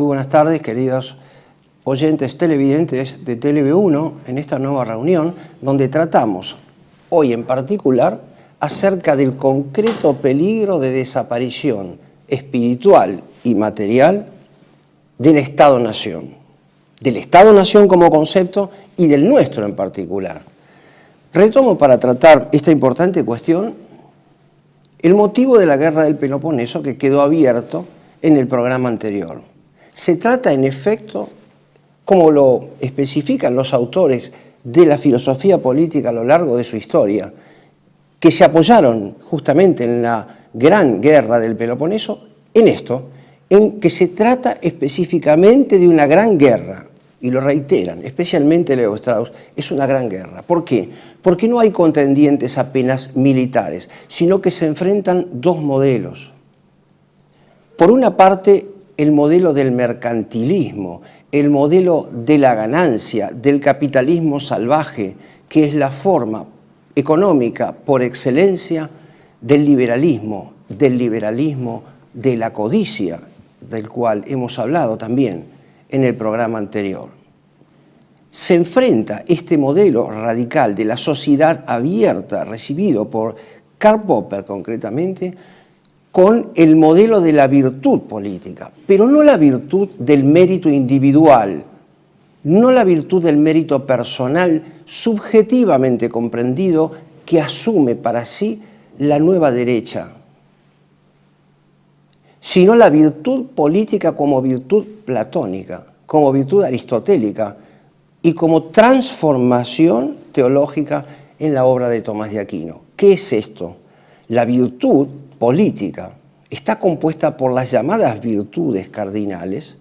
buenas tardes, queridos oyentes televidentes de TV1, en esta nueva reunión, donde tratamos, hoy en particular, acerca del concreto peligro de desaparición espiritual y material del Estado-Nación. Del Estado-Nación como concepto y del nuestro en particular. Retomo para tratar esta importante cuestión el motivo de la guerra del Peloponeso que quedó abierto en el programa anterior. Se trata, en efecto, como lo especifican los autores de la filosofía política a lo largo de su historia, que se apoyaron justamente en la gran guerra del Peloponeso, en esto, en que se trata específicamente de una gran guerra, y lo reiteran, especialmente Leo Strauss, es una gran guerra. ¿Por qué? Porque no hay contendientes apenas militares, sino que se enfrentan dos modelos. Por una parte, el modelo del mercantilismo, el modelo de la ganancia, del capitalismo salvaje, que es la forma económica por excelencia del liberalismo de la codicia, del cual hemos hablado también en el programa anterior. Se enfrenta este modelo radical de la sociedad abierta, recibido por Karl Popper concretamente, con el modelo de la virtud política, pero no la virtud del mérito individual, no la virtud del mérito personal subjetivamente comprendido que asume para sí la nueva derecha, sino la virtud política como virtud platónica, como virtud aristotélica y como transformación teológica en la obra de Tomás de Aquino. ¿Qué es esto? La virtud política está compuesta por las llamadas virtudes cardinales,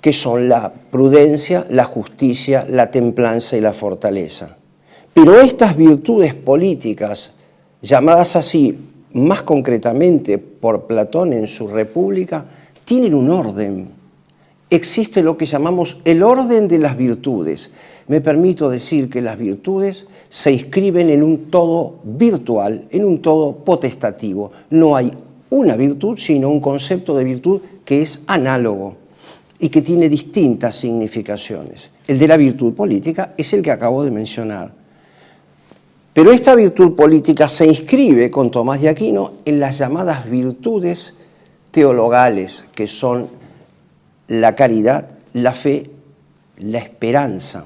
que son la prudencia, la justicia, la templanza y la fortaleza. Pero estas virtudes políticas, llamadas así más concretamente por Platón en su República, tienen un orden. Existe lo que llamamos el orden de las virtudes. Me permito decir que las virtudes se inscriben en un todo virtual, en un todo potestativo. No hay una virtud, sino un concepto de virtud que es análogo y que tiene distintas significaciones. El de la virtud política es el que acabo de mencionar. Pero esta virtud política se inscribe con Tomás de Aquino en las llamadas virtudes teologales, que son la caridad, la fe, la esperanza.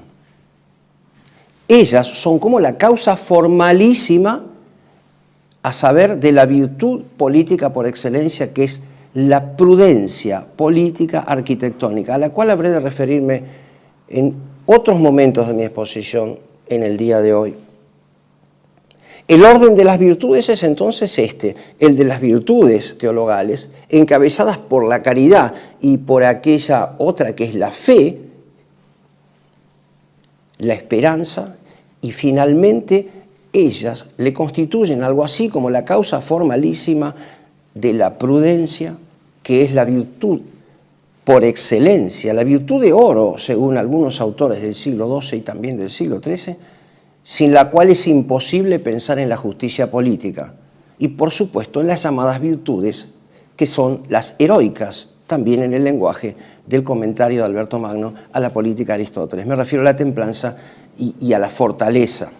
Ellas son como la causa formalísima, a saber, de la virtud política por excelencia, que es la prudencia política arquitectónica, a la cual habré de referirme en otros momentos de mi exposición en el día de hoy. El orden de las virtudes es entonces el de las virtudes teologales, encabezadas por la caridad y por aquella otra que es la fe, la esperanza, y finalmente ellas le constituyen algo así como la causa formalísima de la prudencia, que es la virtud por excelencia, la virtud de oro, según algunos autores del siglo XII y también del siglo XIII, sin la cual es imposible pensar en la justicia política, y por supuesto en las llamadas virtudes, que son las heroicas, también en el lenguaje del comentario de Alberto Magno a la política de Aristóteles. Me refiero a la templanza y a la fortaleza.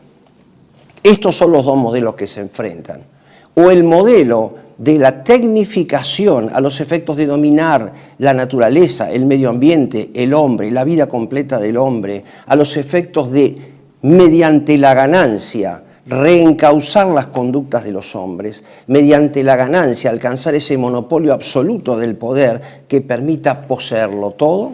Estos son los dos modelos que se enfrentan. O el modelo de la tecnificación a los efectos de dominar la naturaleza, el medio ambiente, el hombre, la vida completa del hombre, a los efectos de, mediante la ganancia, reencauzar las conductas de los hombres, mediante la ganancia, alcanzar ese monopolio absoluto del poder que permita poseerlo todo,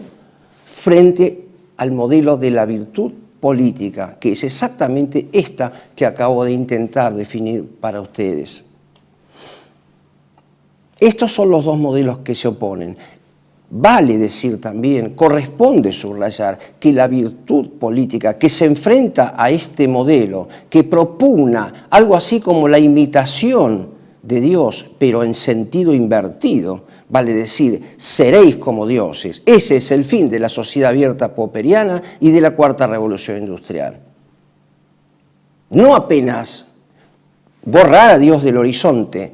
frente al modelo de la virtud política, que es exactamente esta que acabo de intentar definir para ustedes. Estos son los dos modelos que se oponen. Vale decir también, corresponde subrayar que la virtud política que se enfrenta a este modelo, que propugna algo así como la imitación de Dios, pero en sentido invertido, vale decir, seréis como dioses. Ese es el fin de la sociedad abierta popperiana y de la cuarta revolución industrial. No apenas borrar a Dios del horizonte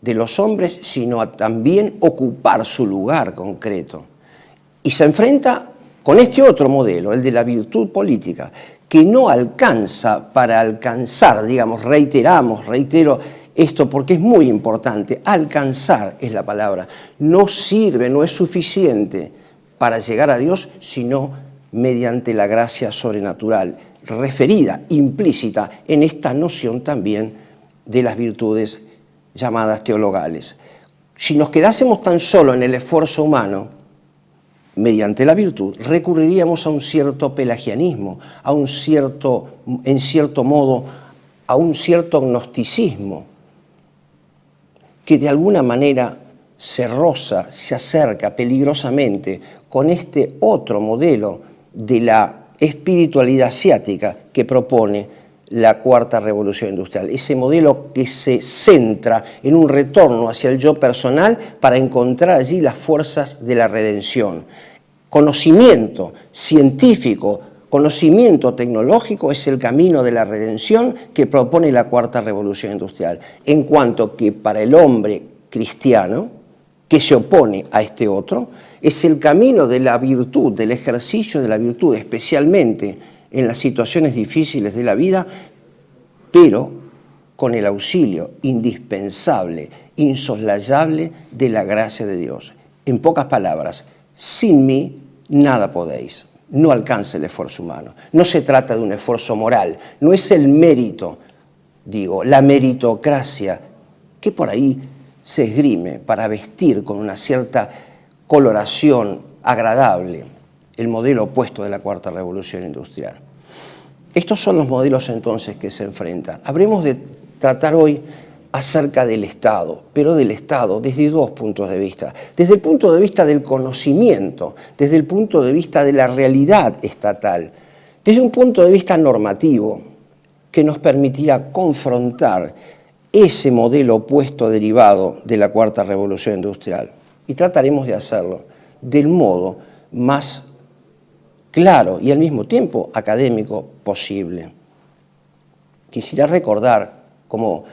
de los hombres, sino a también ocupar su lugar concreto. Y se enfrenta con este otro modelo, el de la virtud política, que no alcanza para alcanzar, digamos, reitero esto porque es muy importante, alcanzar es la palabra, no sirve, no es suficiente para llegar a Dios, sino mediante la gracia sobrenatural, referida, implícita en esta noción también de las virtudes llamadas teologales. Si nos quedásemos tan solo en el esfuerzo humano, mediante la virtud, recurriríamos a un cierto pelagianismo, en cierto modo, a un cierto gnosticismo, que de alguna manera se roza, se acerca peligrosamente con este otro modelo de la espiritualidad asiática que propone la cuarta revolución industrial. Ese modelo que se centra en un retorno hacia el yo personal para encontrar allí las fuerzas de la redención. Conocimiento científico, conocimiento tecnológico es el camino de la redención que propone la cuarta revolución industrial, en cuanto que para el hombre cristiano, que se opone a este otro, es el camino de la virtud, del ejercicio de la virtud, especialmente en las situaciones difíciles de la vida, pero con el auxilio indispensable, insoslayable de la gracia de Dios. En pocas palabras, sin mí nada podéis. No alcanza el esfuerzo humano. No se trata de un esfuerzo moral, no es el mérito, la meritocracia que por ahí se esgrime para vestir con una cierta coloración agradable el modelo opuesto de la cuarta revolución industrial. Estos son los modelos entonces que se enfrentan. Habremos de tratar hoy acerca del Estado, pero del Estado desde dos puntos de vista. Desde el punto de vista del conocimiento, desde el punto de vista de la realidad estatal, desde un punto de vista normativo que nos permitirá confrontar ese modelo opuesto derivado de la cuarta revolución industrial. Y trataremos de hacerlo del modo más claro y al mismo tiempo académico posible. Quisiera recordar, como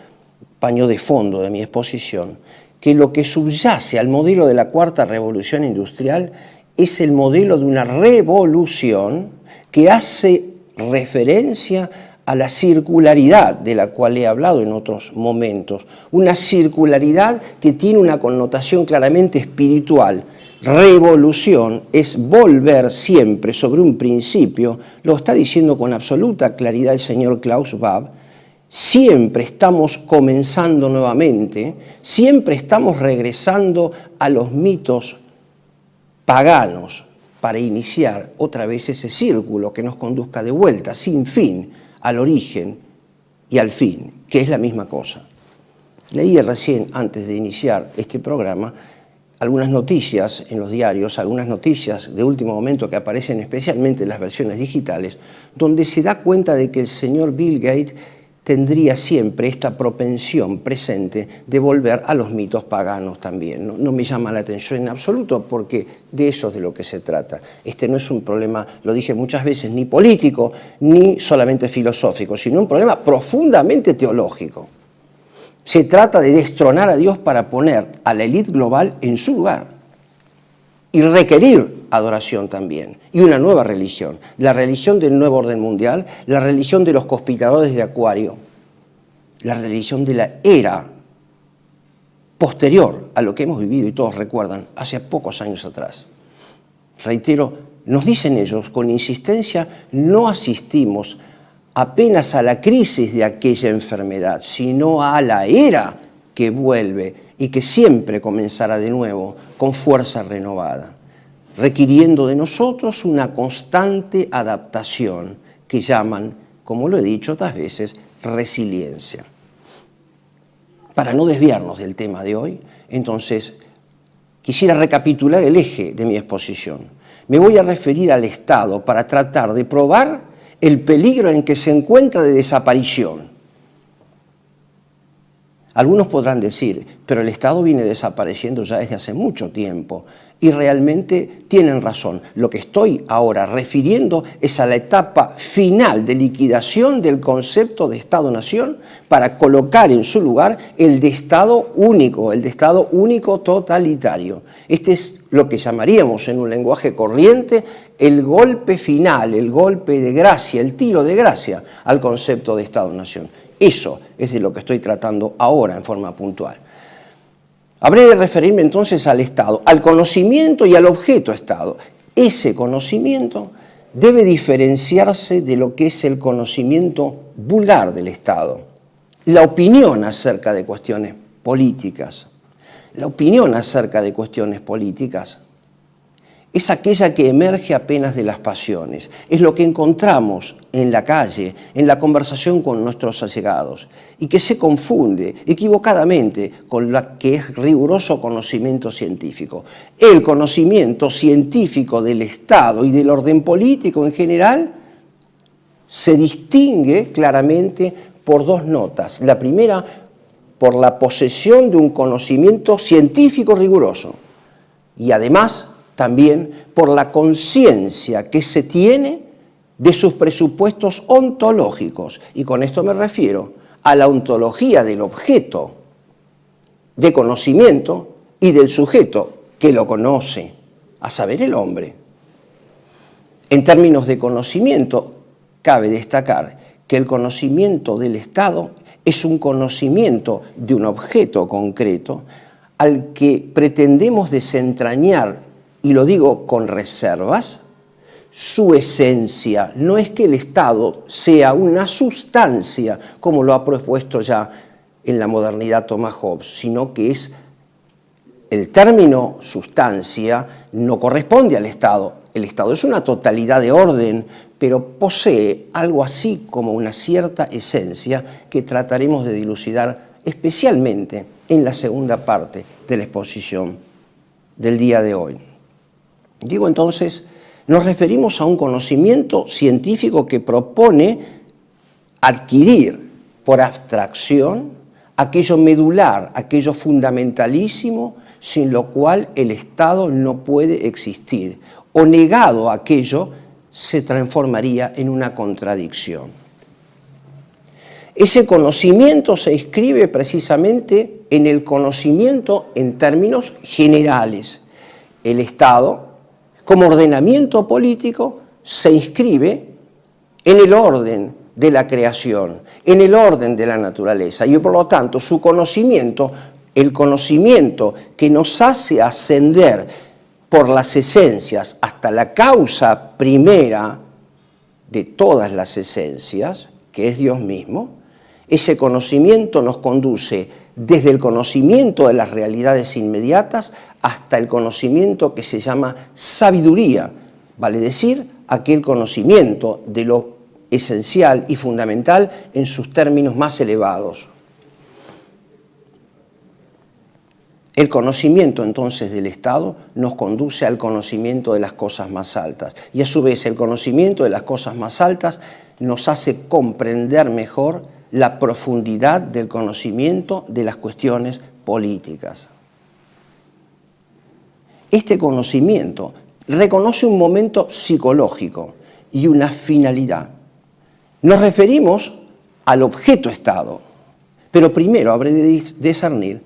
paño de fondo de mi exposición, que lo que subyace al modelo de la cuarta revolución industrial es el modelo de una revolución que hace referencia a la circularidad de la cual he hablado en otros momentos, una circularidad que tiene una connotación claramente espiritual. Revolución es volver siempre sobre un principio, lo está diciendo con absoluta claridad el señor Klaus Schwab. Siempre estamos comenzando nuevamente, siempre estamos regresando a los mitos paganos para iniciar otra vez ese círculo que nos conduzca de vuelta, sin fin, al origen y al fin, que es la misma cosa. Leí recién, antes de iniciar este programa, algunas noticias en los diarios, algunas noticias de último momento que aparecen especialmente en las versiones digitales, donde se da cuenta de que el señor Bill Gates tendría siempre esta propensión presente de volver a los mitos paganos también. No me llama la atención en absoluto porque de eso es de lo que se trata. Este no es un problema, lo dije muchas veces, ni político ni solamente filosófico, sino un problema profundamente teológico. Se trata de destronar a Dios para poner a la élite global en su lugar y requerir adoración también, y una nueva religión, la religión del nuevo orden mundial, la religión de los conspiradores de Acuario, la religión de la era posterior a lo que hemos vivido y todos recuerdan hace pocos años atrás. Reitero, nos dicen ellos con insistencia, no asistimos apenas a la crisis de aquella enfermedad, sino a la era que vuelve y que siempre comenzará de nuevo con fuerza renovada, requiriendo de nosotros una constante adaptación que llaman, como lo he dicho otras veces, resiliencia. Para no desviarnos del tema de hoy, entonces, quisiera recapitular el eje de mi exposición. Me voy a referir al Estado para tratar de probar el peligro en que se encuentra de desaparición. Algunos podrán decir, pero el Estado viene desapareciendo ya desde hace mucho tiempo. Y realmente tienen razón. Lo que estoy ahora refiriendo es a la etapa final de liquidación del concepto de Estado-Nación para colocar en su lugar el de Estado único totalitario. Este es lo que llamaríamos en un lenguaje corriente el golpe final, el golpe de gracia, el tiro de gracia al concepto de Estado-Nación. Eso es de lo que estoy tratando ahora en forma puntual. Habré de referirme entonces al Estado, al conocimiento y al objeto Estado. Ese conocimiento debe diferenciarse de lo que es el conocimiento vulgar del Estado. La opinión acerca de cuestiones políticas. La opinión acerca de cuestiones políticas es aquella que emerge apenas de las pasiones. Es lo que encontramos en la calle, en la conversación con nuestros allegados, y que se confunde equivocadamente con la que es riguroso conocimiento científico. El conocimiento científico del Estado y del orden político en general se distingue claramente por dos notas. La primera, por la posesión de un conocimiento científico riguroso, y además también por la conciencia que se tiene de sus presupuestos ontológicos. Y con esto me refiero a la ontología del objeto de conocimiento y del sujeto que lo conoce, a saber, el hombre. En términos de conocimiento, cabe destacar que el conocimiento del Estado es un conocimiento de un objeto concreto al que pretendemos desentrañar, y lo digo con reservas, su esencia. No es que el Estado sea una sustancia, como lo ha propuesto ya en la modernidad Thomas Hobbes, sino que es el término sustancia no corresponde al Estado. El Estado es una totalidad de orden, pero posee algo así como una cierta esencia que trataremos de dilucidar especialmente en la segunda parte de la exposición del día de hoy. Digo entonces, nos referimos a un conocimiento científico que propone adquirir por abstracción aquello medular, aquello fundamentalísimo, sin lo cual el Estado no puede existir, o negado aquello se transformaría en una contradicción. Ese conocimiento se inscribe precisamente en el conocimiento en términos generales. El Estado, como ordenamiento político, se inscribe en el orden de la creación, en el orden de la naturaleza, y por lo tanto su conocimiento, el conocimiento que nos hace ascender por las esencias hasta la causa primera de todas las esencias, que es Dios mismo, ese conocimiento nos conduce desde el conocimiento de las realidades inmediatas hasta el conocimiento que se llama sabiduría, vale decir, aquel conocimiento de lo esencial y fundamental en sus términos más elevados. El conocimiento entonces del Estado nos conduce al conocimiento de las cosas más altas, y a su vez el conocimiento de las cosas más altas nos hace comprender mejor la profundidad del conocimiento de las cuestiones políticas. Este conocimiento reconoce un momento psicológico y una finalidad. Nos referimos al objeto Estado, pero primero habré de discernir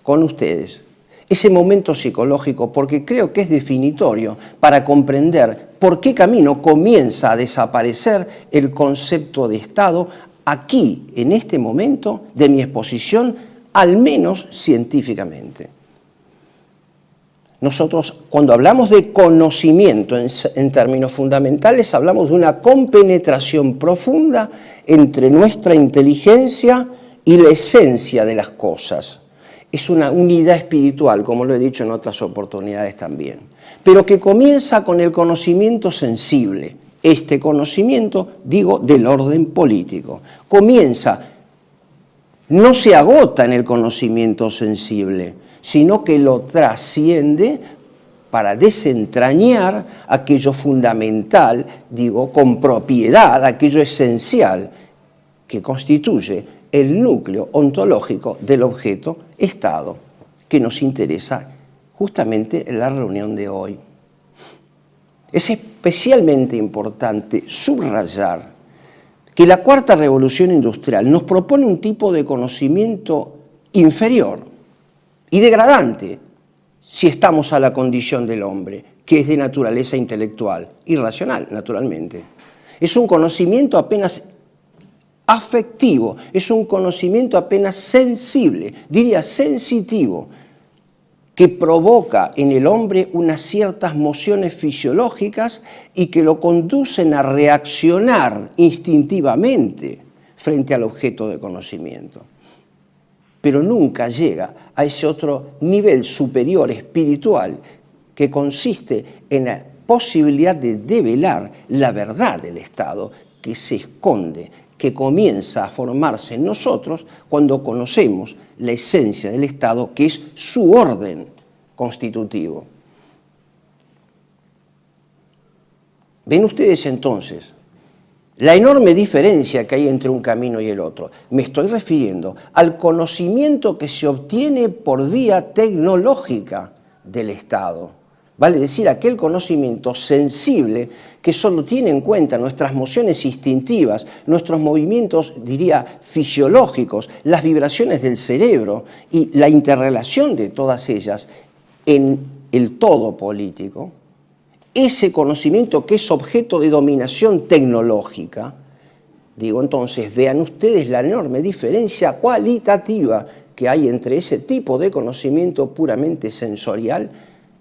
con ustedes ese momento psicológico, porque creo que es definitorio para comprender por qué camino comienza a desaparecer el concepto de Estado aquí, en este momento de mi exposición, al menos científicamente. Nosotros, cuando hablamos de conocimiento en términos fundamentales, hablamos de una compenetración profunda entre nuestra inteligencia y la esencia de las cosas. Es una unidad espiritual, como lo he dicho en otras oportunidades también, pero que comienza con el conocimiento sensible. Este conocimiento, digo, del orden político. Comienza, no se agota en el conocimiento sensible, sino que lo trasciende para desentrañar aquello fundamental, digo, con propiedad, aquello esencial que constituye el núcleo ontológico del objeto Estado que nos interesa justamente en la reunión de hoy. Es especialmente importante subrayar que la cuarta revolución industrial nos propone un tipo de conocimiento inferior y degradante si estamos a la condición del hombre, que es de naturaleza intelectual y racional, naturalmente. Es un conocimiento apenas afectivo, es un conocimiento apenas sensible, diría sensitivo, que provoca en el hombre unas ciertas mociones fisiológicas y que lo conducen a reaccionar instintivamente frente al objeto de conocimiento. Pero nunca llega a ese otro nivel superior espiritual que consiste en la posibilidad de develar la verdad del Estado que se esconde, que comienza a formarse en nosotros cuando conocemos la esencia del Estado, que es su orden constitutivo. ¿Ven ustedes entonces la enorme diferencia que hay entre un camino y el otro? Me estoy refiriendo al conocimiento que se obtiene por vía tecnológica del Estado. Vale decir, aquel conocimiento sensible que solo tiene en cuenta nuestras mociones instintivas, nuestros movimientos, diría, fisiológicos, las vibraciones del cerebro y la interrelación de todas ellas en el todo político. Ese conocimiento que es objeto de dominación tecnológica, digo entonces, vean ustedes la enorme diferencia cualitativa que hay entre ese tipo de conocimiento puramente sensorial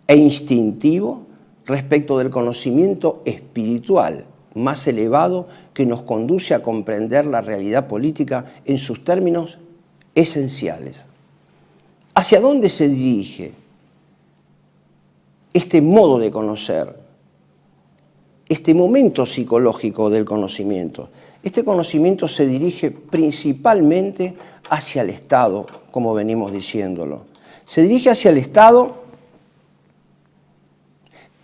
e instintivo respecto del conocimiento espiritual más elevado que nos conduce a comprender la realidad política en sus términos esenciales. ¿Hacia dónde se dirige este modo de conocer, este momento psicológico del conocimiento? Este conocimiento se dirige principalmente hacia el Estado, como venimos diciéndolo. Se dirige hacia el Estado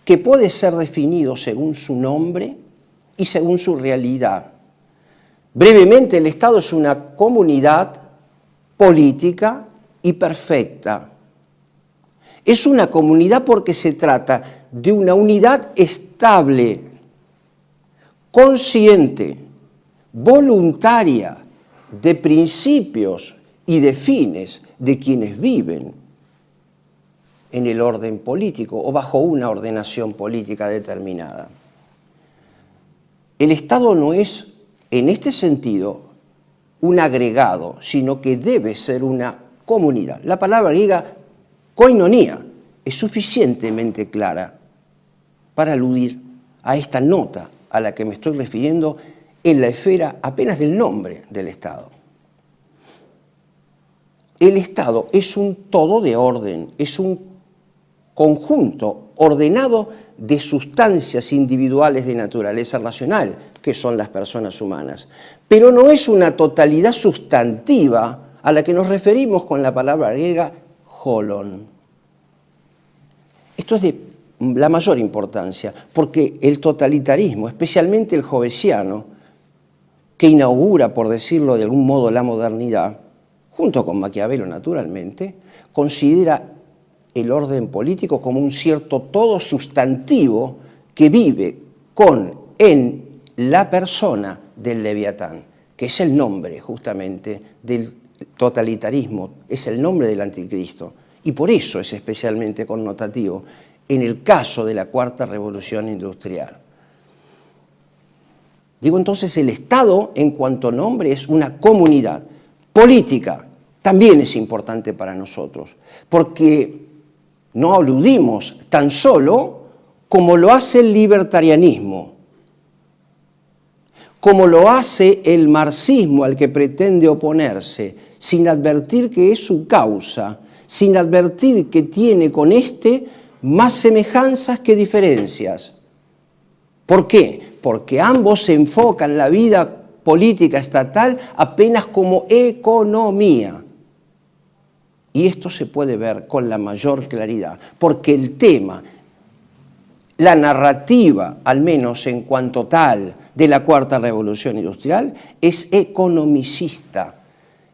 que puede ser definido según su nombre y según su realidad. Brevemente, el Estado es una comunidad política y perfecta. Es una comunidad porque se trata de una unidad estable, consciente, voluntaria, de principios y de fines de quienes viven en el orden político o bajo una ordenación política determinada. El Estado no es, en este sentido, un agregado, sino que debe ser una comunidad. La palabra griega koinonía es suficientemente clara para aludir a esta nota a la que me estoy refiriendo en la esfera apenas del nombre del Estado. El Estado es un todo de orden, es un conjunto ordenado de sustancias individuales de naturaleza racional, que son las personas humanas, pero no es una totalidad sustantiva a la que nos referimos con la palabra griega holon. Esto es de la mayor importancia, porque el totalitarismo, especialmente el jobbesiano, que inaugura, por decirlo de algún modo, la modernidad, junto con Maquiavelo naturalmente, considera el orden político como un cierto todo sustantivo que vive en la persona del Leviatán, que es el nombre justamente del totalitarismo, es el nombre del anticristo, y por eso es especialmente connotativo en el caso de la cuarta revolución industrial. Digo entonces, el Estado en cuanto nombre es una comunidad política, también es importante para nosotros, porque no aludimos tan solo como lo hace el libertarianismo, como lo hace el marxismo al que pretende oponerse, sin advertir que es su causa, sin advertir que tiene con este más semejanzas que diferencias. ¿Por qué? Porque ambos se enfocan la vida política estatal apenas como economía. Y esto se puede ver con la mayor claridad, porque el tema, la narrativa, al menos en cuanto tal, de la cuarta revolución industrial, es economicista.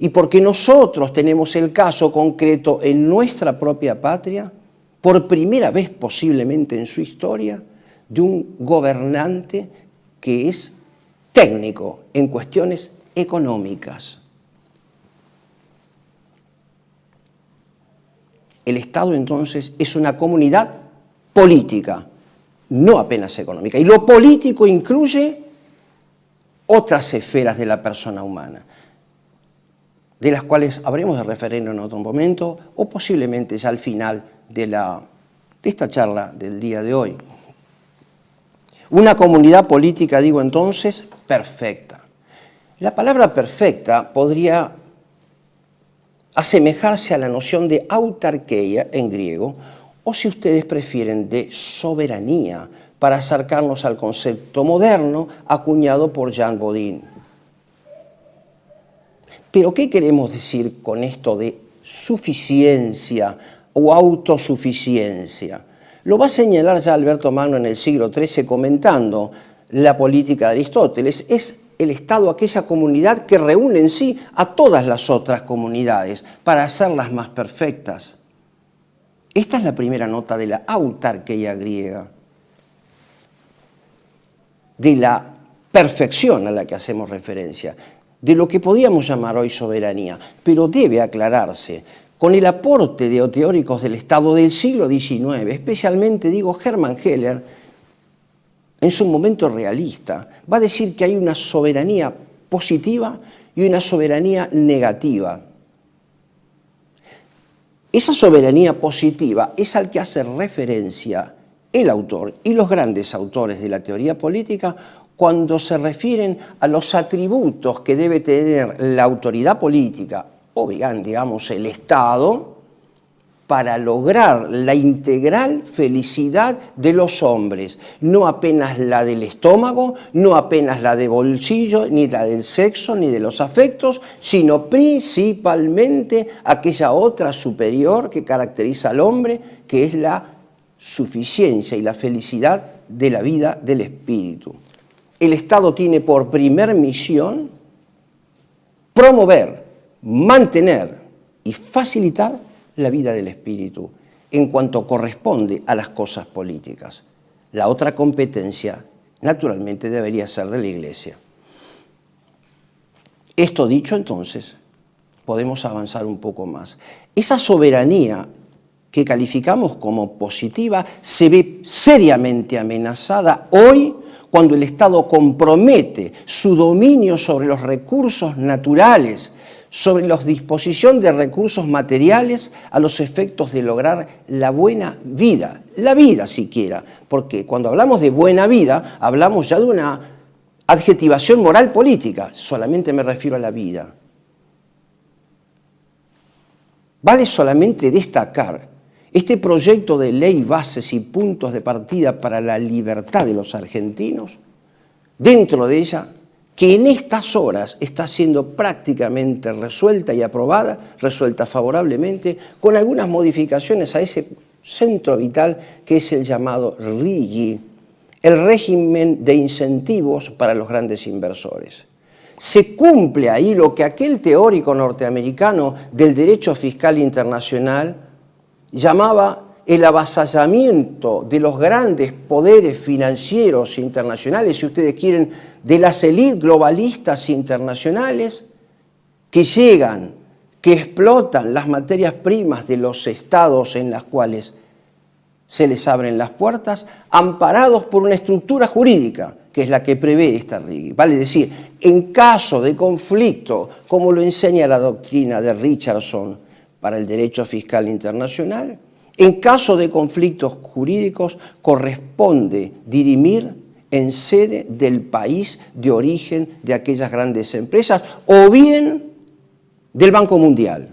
y porque nosotros tenemos el caso concreto en nuestra propia patria, por primera vez posiblemente en su historia, de un gobernante que es técnico en cuestiones económicas. El Estado entonces es una comunidad política, no apenas económica. Y lo político incluye otras esferas de la persona humana, de las cuales habremos de referirnos en otro momento o posiblemente ya al final de esta charla del día de hoy. Una comunidad política, digo entonces, perfecta. La palabra perfecta podría asemejarse a la noción de autarkeia en griego, o si ustedes prefieren, de soberanía, para acercarnos al concepto moderno acuñado por Jean Bodin. Pero, ¿qué queremos decir con esto de suficiencia o autosuficiencia? Lo va a señalar ya Alberto Magno en el siglo XIII comentando la política de Aristóteles. Es el Estado aquella comunidad que reúne en sí a todas las otras comunidades para hacerlas más perfectas. Esta es la primera nota de la autarkeia griega, de la perfección a la que hacemos referencia, de lo que podríamos llamar hoy soberanía, pero debe aclararse con el aporte de teóricos del Estado del siglo XIX, especialmente, digo, Hermann Heller, en su momento realista, va a decir que hay una soberanía positiva y una soberanía negativa. Esa soberanía positiva es al que hace referencia el autor y los grandes autores de la teoría política cuando se refieren a los atributos que debe tener la autoridad política, o bien, digamos, el Estado, para lograr la integral felicidad de los hombres, no apenas la del estómago, no apenas la de bolsillo, ni la del sexo, ni de los afectos, sino principalmente aquella otra superior que caracteriza al hombre, que es la suficiencia y la felicidad de la vida del espíritu. El Estado tiene por primer misión promover, mantener y facilitar la vida del espíritu en cuanto corresponde a las cosas políticas. La otra competencia, naturalmente, debería ser de la Iglesia. Esto dicho, entonces, podemos avanzar un poco más. Esa soberanía que calificamos como positiva se ve seriamente amenazada hoy cuando el Estado compromete su dominio sobre los recursos naturales, sobre la disposición de recursos materiales a los efectos de lograr la buena vida siquiera, porque cuando hablamos de buena vida hablamos ya de una adjetivación moral política, solamente me refiero a la vida. Vale solamente destacar este proyecto de ley, bases y puntos de partida para la libertad de los argentinos, dentro de ella, que en estas horas está siendo prácticamente resuelta y aprobada, resuelta favorablemente, con algunas modificaciones a ese centro vital que es el llamado RIGI, el régimen de incentivos para los grandes inversores. Se cumple ahí lo que aquel teórico norteamericano del derecho fiscal internacional llamaba el avasallamiento de los grandes poderes financieros internacionales, si ustedes quieren, de las élites globalistas internacionales que llegan, que explotan las materias primas de los estados en las cuales se les abren las puertas, amparados por una estructura jurídica, que es la que prevé esta RIGI. Vale decir, en caso de conflicto, como lo enseña la doctrina de Richardson para el derecho fiscal internacional, en caso de conflictos jurídicos corresponde dirimir en sede del país de origen de aquellas grandes empresas o bien del Banco Mundial,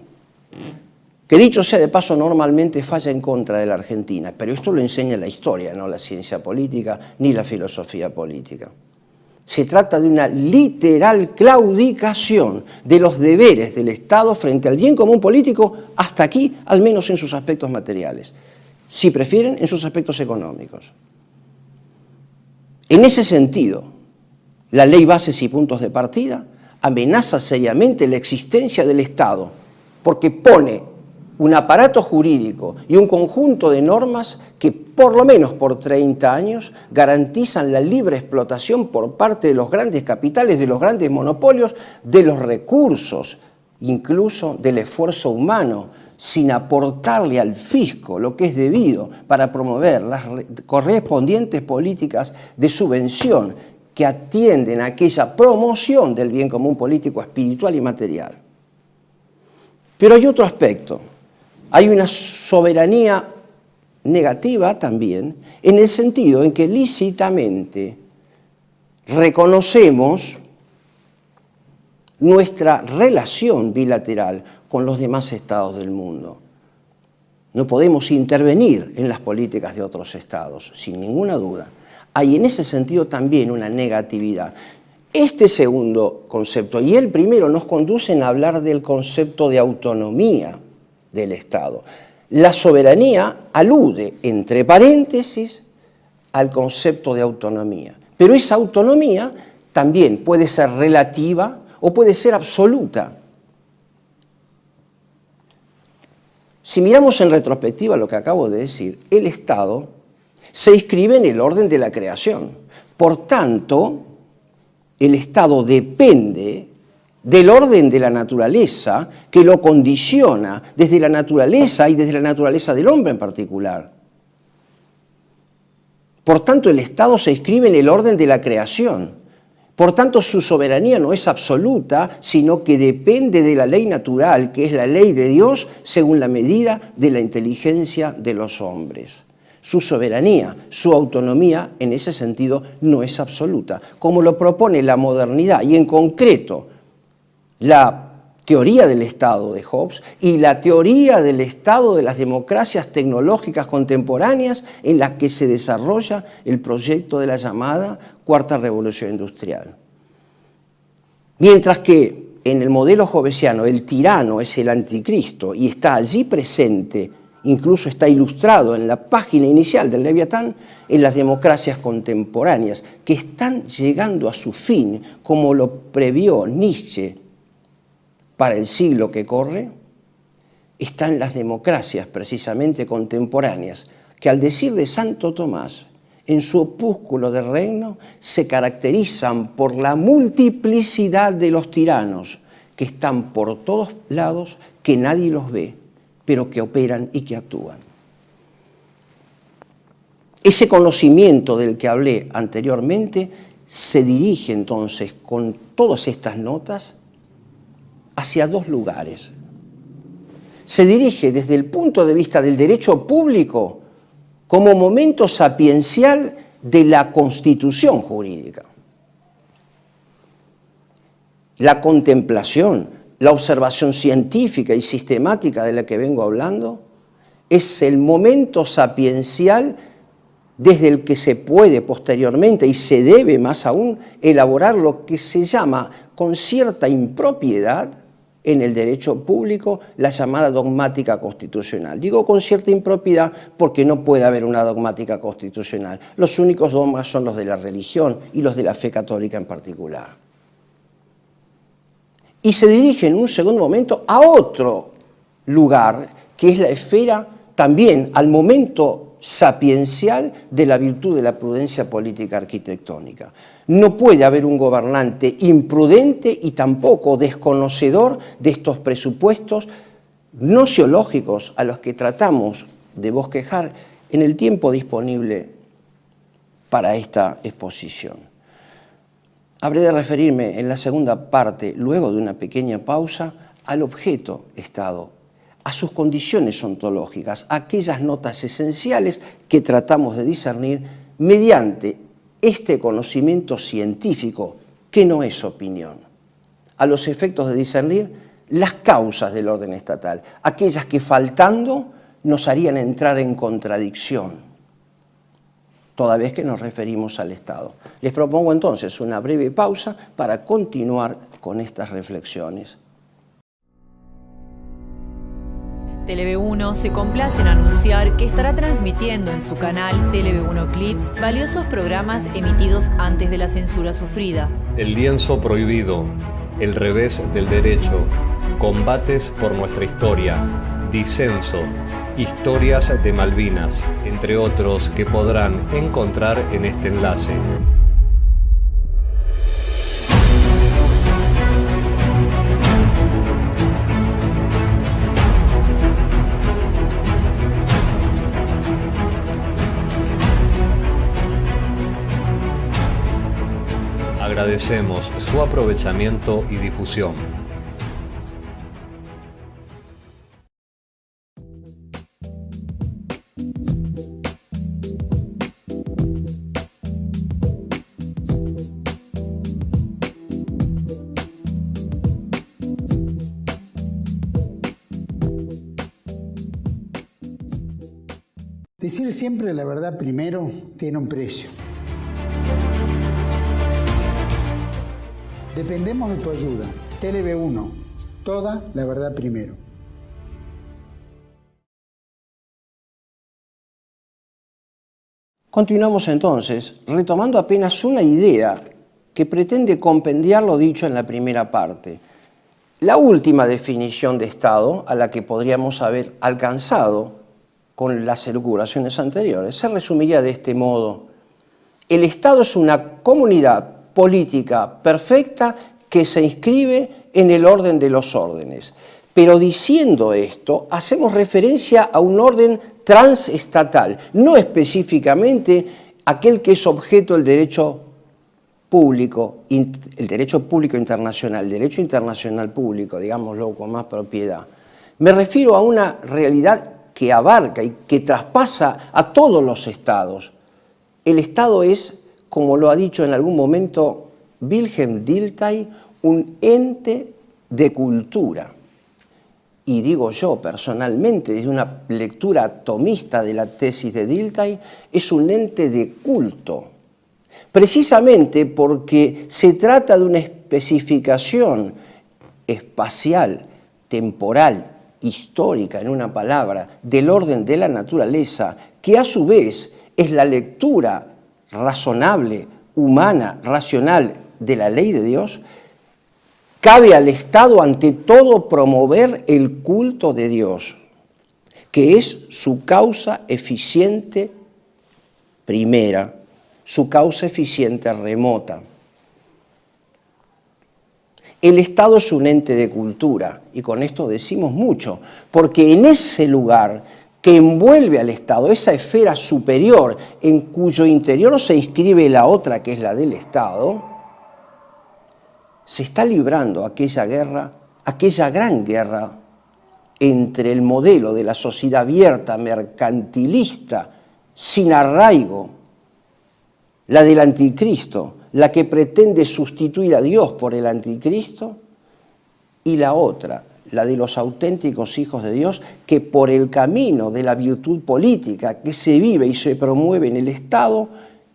que dicho sea de paso normalmente falla en contra de la Argentina, pero esto lo enseña la historia, no la ciencia política ni la filosofía política. Se trata de una literal claudicación de los deberes del Estado frente al bien común político, hasta aquí, al menos en sus aspectos materiales. Si prefieren, en sus aspectos económicos. En ese sentido, la ley bases y puntos de partida amenaza seriamente la existencia del Estado, porque pone un aparato jurídico y un conjunto de normas que por lo menos por 30 años garantizan la libre explotación por parte de los grandes capitales, de los grandes monopolios, de los recursos, incluso del esfuerzo humano, sin aportarle al fisco lo que es debido para promover las correspondientes políticas de subvención que atienden a aquella promoción del bien común político, espiritual y material. Pero hay otro aspecto. Hay una soberanía negativa también, en el sentido en que lícitamente reconocemos nuestra relación bilateral con los demás estados del mundo. No podemos intervenir en las políticas de otros estados, sin ninguna duda. Hay en ese sentido también una negatividad. Este segundo concepto y el primero nos conducen a hablar del concepto de autonomía del Estado. La soberanía alude, entre paréntesis, al concepto de autonomía. Pero esa autonomía también puede ser relativa o puede ser absoluta. Si miramos en retrospectiva lo que acabo de decir, el Estado se inscribe en el orden de la creación. Por tanto, el Estado depende del orden de la naturaleza que lo condiciona desde la naturaleza y desde la naturaleza del hombre en particular. Por tanto, el Estado se inscribe en el orden de la creación. Por tanto, su soberanía no es absoluta, sino que depende de la ley natural, que es la ley de Dios, según la medida de la inteligencia de los hombres. Su soberanía, su autonomía, en ese sentido, no es absoluta, como lo propone la modernidad, y en concreto, la teoría del Estado de Hobbes y la teoría del Estado de las democracias tecnológicas contemporáneas en las que se desarrolla el proyecto de la llamada Cuarta Revolución Industrial. Mientras que en el modelo hobbesiano el tirano es el anticristo y está allí presente, incluso está ilustrado en la página inicial del Leviatán, en las democracias contemporáneas, que están llegando a su fin, como lo previó Nietzsche para el siglo que corre, están las democracias precisamente contemporáneas, que al decir de Santo Tomás, en su opúsculo de reino, se caracterizan por la multiplicidad de los tiranos, que están por todos lados, que nadie los ve, pero que operan y que actúan. Ese conocimiento del que hablé anteriormente se dirige entonces con todas estas notas hacia dos lugares. Se dirige desde el punto de vista del derecho público como momento sapiencial de la constitución jurídica. La contemplación, la observación científica y sistemática de la que vengo hablando, es el momento sapiencial desde el que se puede posteriormente, y se debe más aún, elaborar lo que se llama con cierta impropiedad en el derecho público la llamada dogmática constitucional. Digo con cierta impropiedad porque no puede haber una dogmática constitucional. Los únicos dogmas son los de la religión y los de la fe católica en particular. Y se dirige en un segundo momento a otro lugar, que es la esfera también al momento sapiencial de la virtud de la prudencia política arquitectónica. No puede haber un gobernante imprudente y tampoco desconocedor de estos presupuestos gnoseológicos a los que tratamos de bosquejar en el tiempo disponible para esta exposición. Habré de referirme en la segunda parte, luego de una pequeña pausa, al objeto Estado, a sus condiciones ontológicas, a aquellas notas esenciales que tratamos de discernir mediante este conocimiento científico, que no es opinión, a los efectos de discernir las causas del orden estatal, aquellas que faltando nos harían entrar en contradicción, toda vez que nos referimos al Estado. Les propongo entonces una breve pausa para continuar con estas reflexiones. TLV1 se complace en anunciar que estará transmitiendo en su canal TLV1 Clips valiosos programas emitidos antes de la censura sufrida. El lienzo prohibido, El revés del derecho, combates por nuestra historia, disenso, historias de Malvinas, entre otros que podrán encontrar en este enlace. Agradecemos su aprovechamiento y difusión. Decir siempre la verdad primero tiene un precio. Dependemos de tu ayuda. TLV1, toda la verdad primero. Continuamos entonces, retomando apenas una idea que pretende compendiar lo dicho en la primera parte. La última definición de Estado, a la que podríamos haber alcanzado con las elucubraciones anteriores, se resumiría de este modo: el Estado es una comunidad política perfecta que se inscribe en el orden de los órdenes. Pero diciendo esto, hacemos referencia a un orden transestatal, no específicamente aquel que es objeto del derecho público, el derecho público internacional, el derecho internacional público, digámoslo con más propiedad. Me refiero a una realidad que abarca y que traspasa a todos los estados. El Estado es, como lo ha dicho en algún momento Wilhelm Dilthey, un ente de cultura. Y digo yo personalmente, desde una lectura atomista de la tesis de Dilthey, es un ente de culto. Precisamente porque se trata de una especificación espacial, temporal, histórica, en una palabra, del orden de la naturaleza, que a su vez es la lectura razonable, humana, racional de la ley de Dios, cabe al Estado ante todo promover el culto de Dios, que es su causa eficiente primera, su causa eficiente remota. El Estado es un ente de cultura, y con esto decimos mucho, porque en ese lugar que envuelve al Estado, esa esfera superior en cuyo interior se inscribe la otra, que es la del Estado, se está librando aquella guerra, aquella gran guerra entre el modelo de la sociedad abierta, mercantilista, sin arraigo, la del anticristo, la que pretende sustituir a Dios por el anticristo, y la otra, la de los auténticos hijos de Dios, que por el camino de la virtud política que se vive y se promueve en el Estado,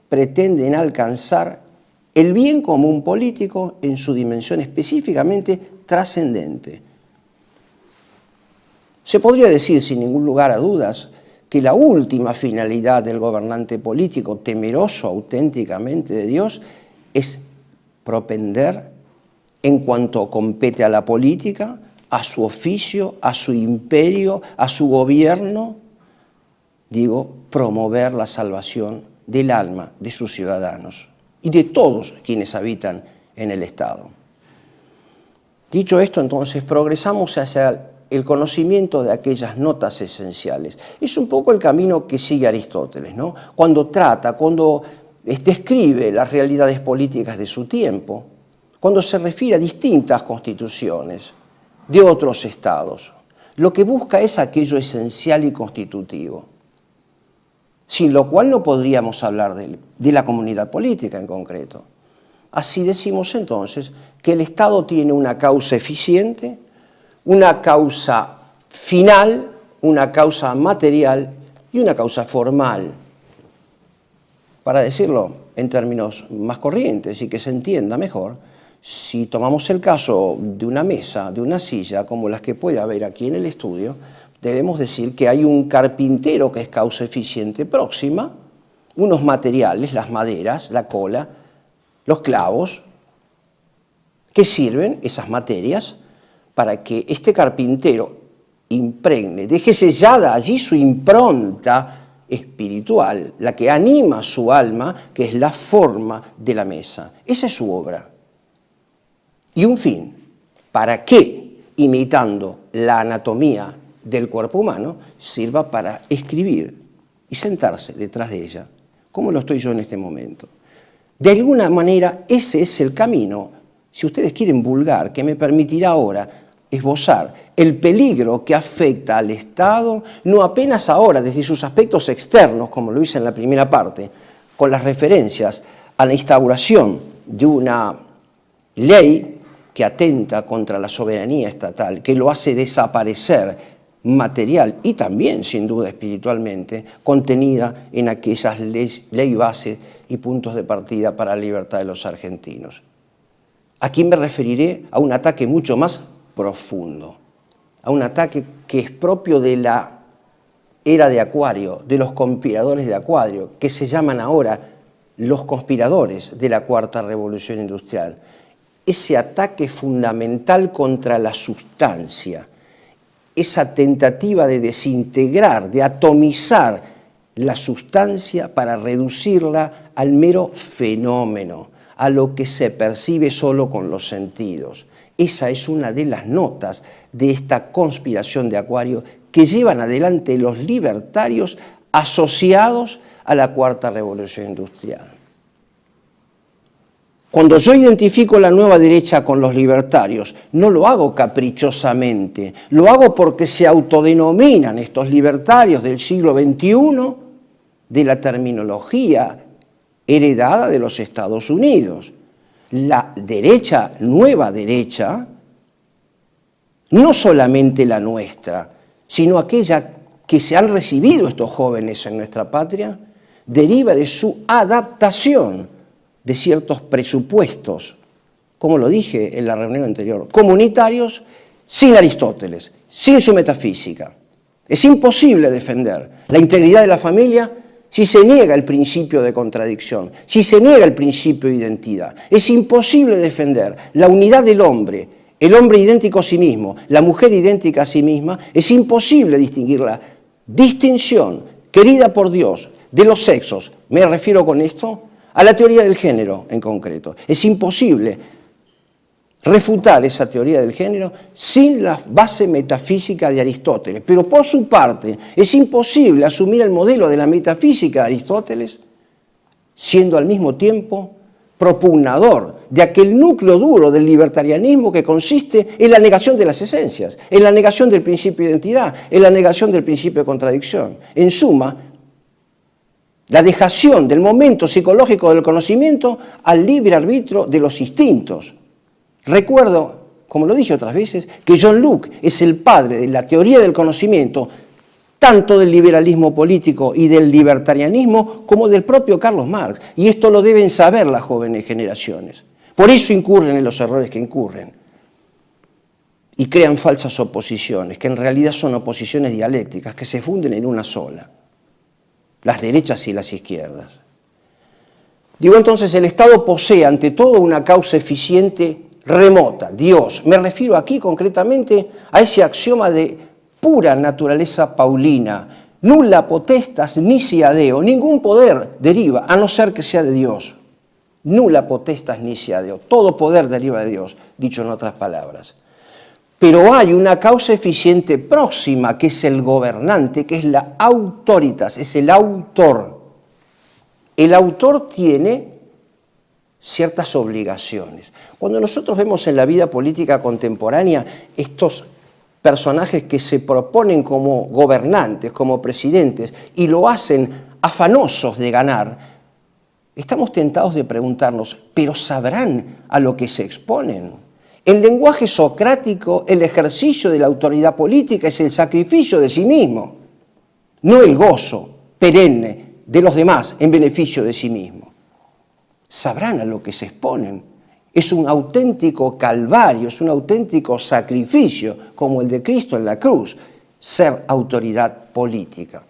pretenden alcanzar el bien común político en su dimensión específicamente trascendente. Se podría decir, sin ningún lugar a dudas, que la última finalidad del gobernante político, temeroso auténticamente de Dios, es propender, en cuanto compete a la política, a su oficio, a su imperio, a su gobierno, promover la salvación del alma de sus ciudadanos y de todos quienes habitan en el Estado. Dicho esto, entonces, progresamos hacia el conocimiento de aquellas notas esenciales. Es un poco el camino que sigue Aristóteles, ¿no? Cuando describe las realidades políticas de su tiempo, cuando se refiere a distintas constituciones de otros estados. Lo que busca es aquello esencial y constitutivo, sin lo cual no podríamos hablar de la comunidad política en concreto. Así decimos entonces que el Estado tiene una causa eficiente, una causa final, una causa material y una causa formal. Para decirlo en términos más corrientes y que se entienda mejor, si tomamos el caso de una mesa, de una silla, como las que puede haber aquí en el estudio, debemos decir que hay un carpintero que es causa eficiente próxima, unos materiales, las maderas, la cola, los clavos, ¿Qué sirven esas materias? Para que este carpintero impregne, deje sellada allí su impronta espiritual, la que anima su alma, que es la forma de la mesa. Esa es su obra. Y un fin, para que, imitando la anatomía del cuerpo humano, sirva para escribir y sentarse detrás de ella, como lo estoy yo en este momento. De alguna manera, ese es el camino, si ustedes quieren vulgar, que me permitirá ahora esbozar el peligro que afecta al Estado, no apenas ahora desde sus aspectos externos, como lo hice en la primera parte, con las referencias a la instauración de una ley que atenta contra la soberanía estatal, que lo hace desaparecer material y también, sin duda, espiritualmente, contenida en aquellas ley base y puntos de partida para la libertad de los argentinos. Aquí me referiré a un ataque mucho más profundo, a un ataque que es propio de la era de Acuario, de los conspiradores de Acuario, que se llaman ahora los conspiradores de la Cuarta Revolución Industrial. Ese ataque fundamental contra la sustancia, esa tentativa de desintegrar, de atomizar la sustancia para reducirla al mero fenómeno, a lo que se percibe solo con los sentidos. Esa es una de las notas de esta conspiración de Acuario que llevan adelante los libertarios asociados a la Cuarta Revolución Industrial. Cuando yo identifico la nueva derecha con los libertarios, no lo hago caprichosamente, lo hago porque se autodenominan estos libertarios del siglo XXI de la terminología heredada de los Estados Unidos. La derecha, nueva derecha, no solamente la nuestra, sino aquella que se han recibido estos jóvenes en nuestra patria, deriva de su adaptación de ciertos presupuestos, como lo dije en la reunión anterior, comunitarios, sin Aristóteles, sin su metafísica. Es imposible defender la integridad de la familia si se niega el principio de contradicción, si se niega el principio de identidad. Es imposible defender la unidad del hombre, el hombre idéntico a sí mismo, la mujer idéntica a sí misma. Es imposible distinguir la distinción querida por Dios de los sexos. Me refiero con esto a la teoría del género en concreto. Es imposible refutar esa teoría del género sin la base metafísica de Aristóteles. Pero por su parte, es imposible asumir el modelo de la metafísica de Aristóteles siendo al mismo tiempo propugnador de aquel núcleo duro del libertarianismo que consiste en la negación de las esencias, en la negación del principio de identidad, en la negación del principio de contradicción. En suma, la dejación del momento psicológico del conocimiento al libre arbitrio de los instintos. Recuerdo, como lo dije otras veces, que John Locke es el padre de la teoría del conocimiento, tanto del liberalismo político y del libertarianismo, como del propio Carlos Marx. Y esto lo deben saber las jóvenes generaciones. Por eso incurren en los errores que incurren. Y crean falsas oposiciones, que en realidad son oposiciones dialécticas, que se funden en una sola. Las derechas y las izquierdas. Digo entonces, el Estado posee ante todo una causa eficiente remota, Dios. Me refiero aquí concretamente a ese axioma de pura naturaleza paulina. Nulla potestas nisi ad Deo. Ningún poder deriva, a no ser que sea de Dios. Nulla potestas nisi ad Deo. Todo poder deriva de Dios, dicho en otras palabras. Pero hay una causa eficiente próxima, que es el gobernante, que es la autoritas, es el autor. El autor tiene ciertas obligaciones. Cuando nosotros vemos en la vida política contemporánea estos personajes que se proponen como gobernantes, como presidentes, y lo hacen afanosos de ganar, estamos tentados de preguntarnos, ¿pero sabrán a lo que se exponen? En lenguaje socrático, el ejercicio de la autoridad política es el sacrificio de sí mismo, no el gozo perenne de los demás en beneficio de sí mismo. Sabrán a lo que se exponen. Es un auténtico calvario, es un auténtico sacrificio, como el de Cristo en la cruz, ser autoridad política.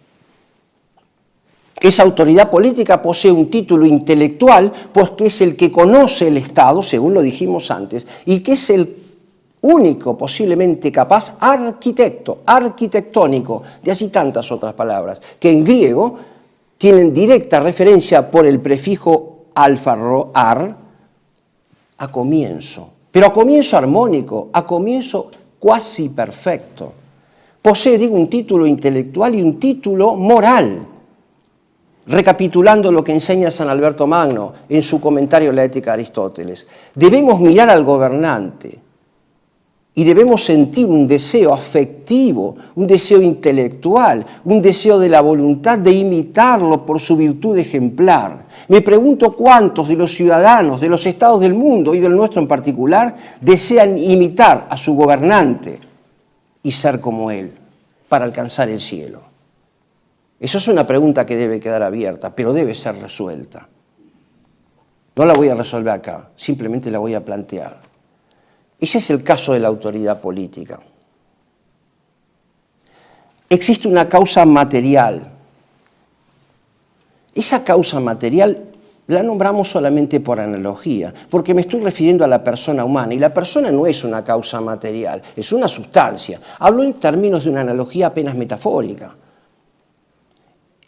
Esa autoridad política posee un título intelectual, pues que es el que conoce el Estado, según lo dijimos antes, y que es el único posiblemente capaz arquitectónico, de así tantas otras palabras, que en griego tienen directa referencia por el prefijo ar, a comienzo, pero a comienzo armónico, a comienzo cuasi perfecto. Posee, digo, un título intelectual y un título moral. Recapitulando lo que enseña San Alberto Magno en su comentario a la Ética de Aristóteles, debemos mirar al gobernante y debemos sentir un deseo afectivo, un deseo intelectual, un deseo de la voluntad de imitarlo por su virtud ejemplar. Me pregunto cuántos de los ciudadanos de los estados del mundo y del nuestro en particular desean imitar a su gobernante y ser como él para alcanzar el cielo. Eso es una pregunta que debe quedar abierta, pero debe ser resuelta. No la voy a resolver acá, simplemente la voy a plantear. Ese es el caso de la autoridad política. Existe una causa material. Esa causa material la nombramos solamente por analogía, porque me estoy refiriendo a la persona humana, y la persona no es una causa material, es una sustancia. Hablo en términos de una analogía apenas metafórica.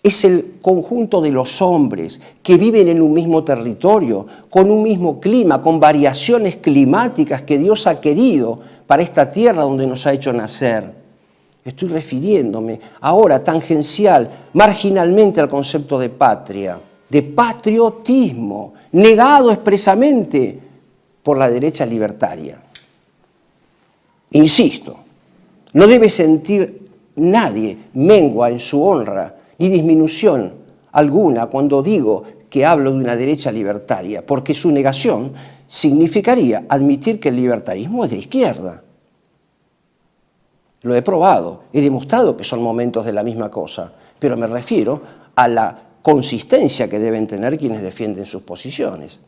Es el conjunto de los hombres que viven en un mismo territorio, con un mismo clima, con variaciones climáticas que Dios ha querido para esta tierra donde nos ha hecho nacer. Estoy refiriéndome ahora tangencial, marginalmente al concepto de patria, de patriotismo, negado expresamente por la derecha libertaria. Insisto, no debe sentir nadie mengua en su honra ni disminución alguna cuando digo que hablo de una derecha libertaria, porque su negación significaría admitir que el libertarismo es de izquierda. Lo he probado, he demostrado que son momentos de la misma cosa, pero me refiero a la consistencia que deben tener quienes defienden sus posiciones.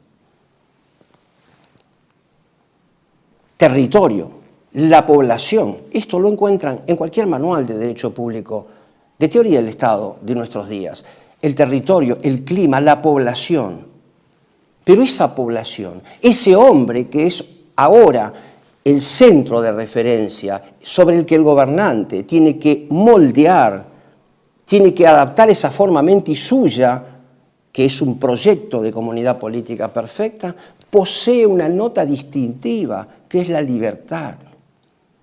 Territorio, la población, esto lo encuentran en cualquier manual de derecho público de teoría del Estado de nuestros días. El territorio, el clima, la población. Pero esa población, ese hombre que es ahora el centro de referencia sobre el que el gobernante tiene que moldear, tiene que adaptar esa forma menti suya, que es un proyecto de comunidad política perfecta, posee una nota distintiva, que es la libertad.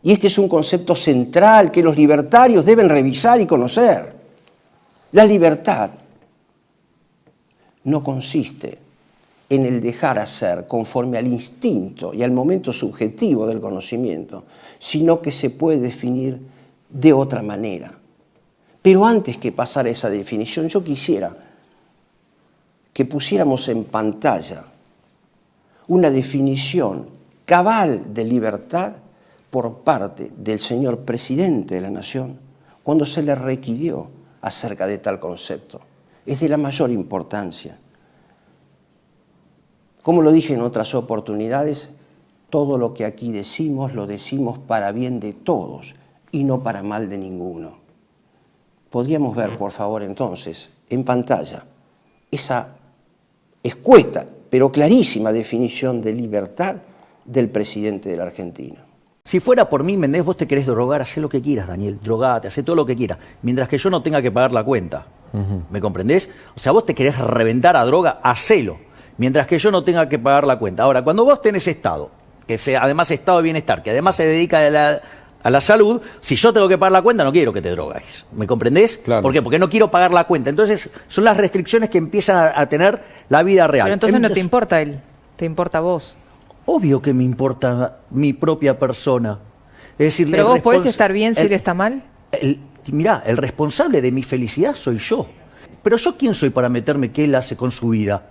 Y este es un concepto central que los libertarios deben revisar y conocer. La libertad no consiste en el dejar hacer conforme al instinto y al momento subjetivo del conocimiento, sino que se puede definir de otra manera. Pero antes que pasar a esa definición, yo quisiera que pusiéramos en pantalla una definición cabal de libertad por parte del señor presidente de la Nación cuando se le requirió acerca de tal concepto. Es de la mayor importancia. Como lo dije en otras oportunidades, todo lo que aquí decimos lo decimos para bien de todos y no para mal de ninguno. Podríamos ver, por favor, entonces, en pantalla, esa escueta pero clarísima definición de libertad del presidente de la Argentina. Si fuera por mí, Mendés, vos te querés drogar, hacé lo que quieras, Daniel, drogate, hacé todo lo que quieras, mientras que yo no tenga que pagar la cuenta. ¿Me comprendés? O sea, vos te querés reventar a droga, hacelo, mientras que yo no tenga que pagar la cuenta. Ahora, cuando vos tenés Estado, que sea además Estado de bienestar, que además se dedica a la salud, si yo tengo que pagar la cuenta, no quiero que te drogues. ¿Me comprendés? Claro. ¿Por qué? Porque no quiero pagar la cuenta. Entonces, son las restricciones que empiezan a tener la vida real. Pero entonces no te importa él, te importa vos. Obvio que me importa mi propia persona. Es decir, Pero vos podés estar bien si él está mal. Mirá, el responsable de mi felicidad soy yo. Pero yo, ¿quién soy para meterme qué él hace con su vida?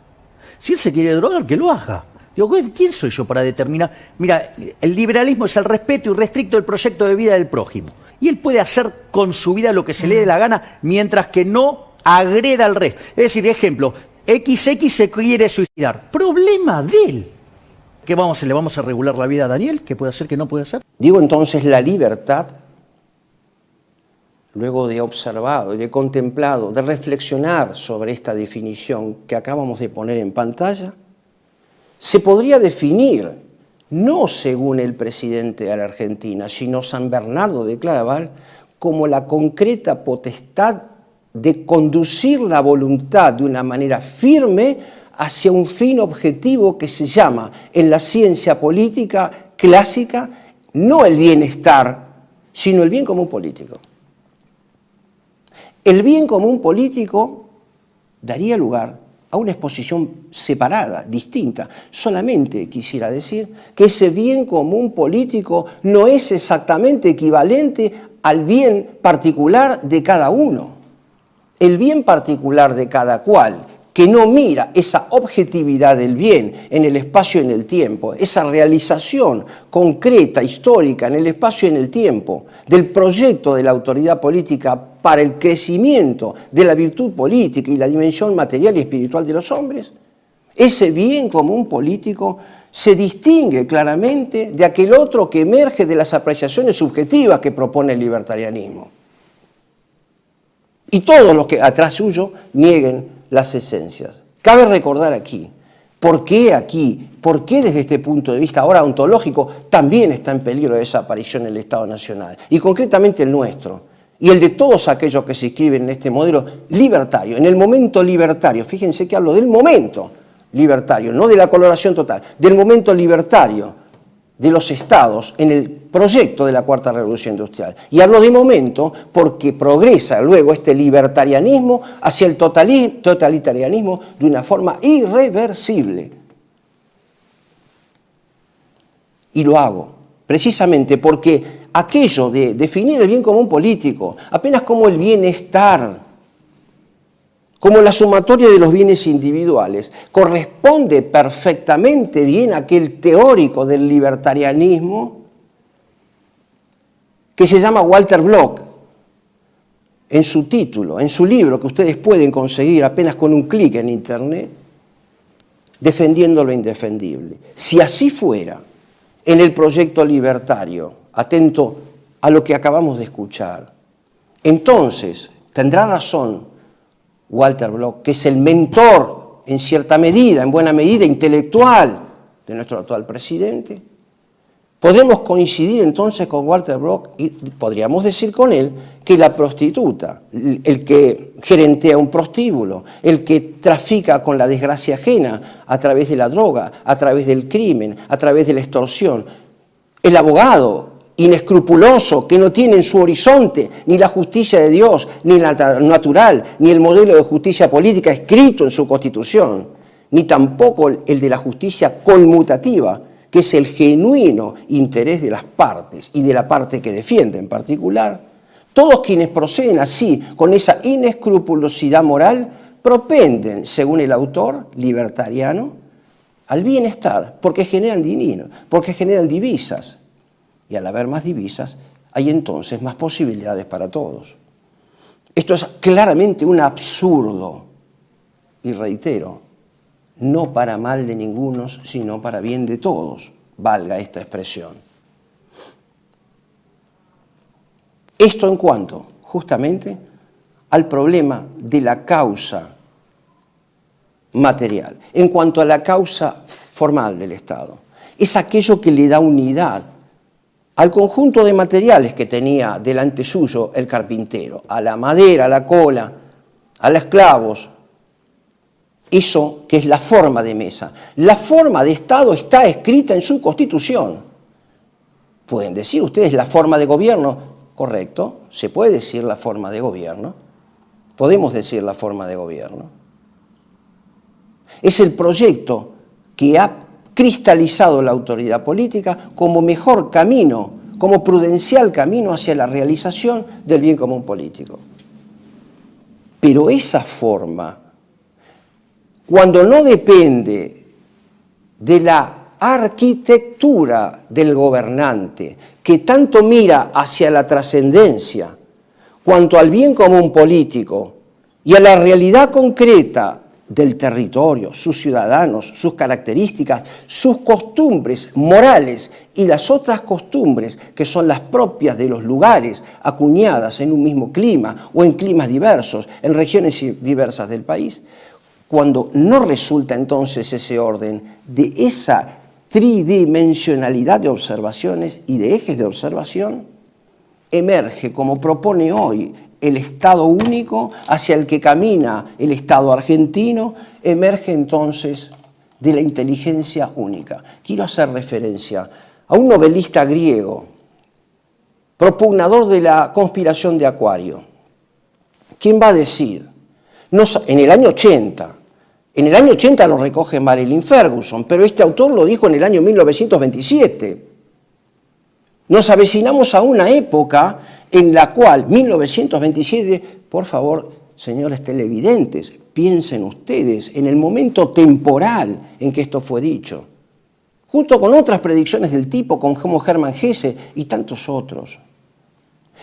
Si él se quiere drogar, que lo haga. Digo, ¿quién soy yo para determinar? Mira, el liberalismo es el respeto irrestricto del proyecto de vida del prójimo. Y él puede hacer con su vida lo que se le dé la gana mientras que no agreda al resto. Es decir, ejemplo, XX se quiere suicidar. Problema de él. ¿Qué le vamos a regular la vida a Daniel? ¿Qué puede hacer, qué no puede hacer? Digo entonces, la libertad luego de observado, de contemplado, de reflexionar sobre esta definición que acabamos de poner en pantalla, se podría definir, no según el presidente de la Argentina, sino San Bernardo de Claraval, como la concreta potestad de conducir la voluntad de una manera firme hacia un fin objetivo que se llama, en la ciencia política clásica, no el bienestar, sino el bien común político. El bien común político daría lugar a una exposición separada, distinta. Solamente quisiera decir que ese bien común político no es exactamente equivalente al bien particular de cada uno. El bien particular de cada cual, que no mira esa objetividad del bien en el espacio y en el tiempo, esa realización concreta, histórica, en el espacio y en el tiempo, del proyecto de la autoridad política para el crecimiento de la virtud política y la dimensión material y espiritual de los hombres, ese bien común político se distingue claramente de aquel otro que emerge de las apreciaciones subjetivas que propone el libertarianismo. Y todos los que atrás suyo nieguen las esencias. Cabe recordar aquí, ¿por qué desde este punto de vista ahora ontológico también está en peligro de desaparición el Estado Nacional? Y concretamente el nuestro, y el de todos aquellos que se inscriben en este modelo libertario, en el momento libertario. Fíjense que hablo del momento libertario, no de la coloración total, del momento libertario de los estados en el proyecto de la Cuarta Revolución Industrial. Y hablo de momento porque progresa luego este libertarianismo hacia el totalitarianismo de una forma irreversible. Y lo hago precisamente porque aquello de definir el bien común político apenas como el bienestar, como la sumatoria de los bienes individuales, corresponde perfectamente bien a aquel teórico del libertarianismo que se llama Walter Block, en su título, en su libro, que ustedes pueden conseguir apenas con un clic en internet, Defendiendo lo indefendible. Si así fuera, en el proyecto libertario, atento a lo que acabamos de escuchar, entonces tendrá razón Walter Block, que es el mentor, en cierta medida, en buena medida, intelectual de nuestro actual presidente. Podemos coincidir entonces con Walter Block y podríamos decir con él que la prostituta, el que gerentea un prostíbulo, el que trafica con la desgracia ajena a través de la droga, a través del crimen, a través de la extorsión, el abogado inescrupuloso que no tiene en su horizonte ni la justicia de Dios, ni la natural, ni el modelo de justicia política escrito en su Constitución, ni tampoco el de la justicia conmutativa, que es el genuino interés de las partes y de la parte que defiende en particular. Todos quienes proceden así, con esa inescrupulosidad moral, propenden, según el autor libertariano, al bienestar, porque generan dinero, porque generan divisas. Y al haber más divisas, hay entonces más posibilidades para todos. Esto es claramente un absurdo, y reitero, no para mal de ningunos, sino para bien de todos, valga esta expresión. Esto en cuanto, justamente, al problema de la causa material, en cuanto a la causa formal del Estado. Es aquello que le da unidad al conjunto de materiales que tenía delante suyo el carpintero, a la madera, a la cola, a los clavos, eso que es la forma de mesa. La forma de Estado está escrita en su Constitución. Pueden decir ustedes la forma de gobierno, correcto, se puede decir la forma de gobierno, podemos decir la forma de gobierno. Es el proyecto que ha cristalizado la autoridad política como mejor camino, como prudencial camino hacia la realización del bien común político. Pero esa forma, cuando no depende de la arquitectura del gobernante, que tanto mira hacia la trascendencia, cuanto al bien común político y a la realidad concreta del territorio, sus ciudadanos, sus características, sus costumbres morales y las otras costumbres que son las propias de los lugares acuñadas en un mismo clima o en climas diversos, en regiones diversas del país, cuando no resulta entonces ese orden de esa tridimensionalidad de observaciones y de ejes de observación, emerge, como propone hoy el Estado único hacia el que camina el Estado argentino, emerge entonces de la inteligencia única. Quiero hacer referencia a un novelista griego, propugnador de la conspiración de Acuario, quien va a decir, en el año 80 lo recoge Marilyn Ferguson, pero este autor lo dijo en el año 1927. Nos avecinamos a una época en la cual, 1927, por favor, señores televidentes, piensen ustedes en el momento temporal en que esto fue dicho, junto con otras predicciones del tipo, como Hermann Hesse y tantos otros.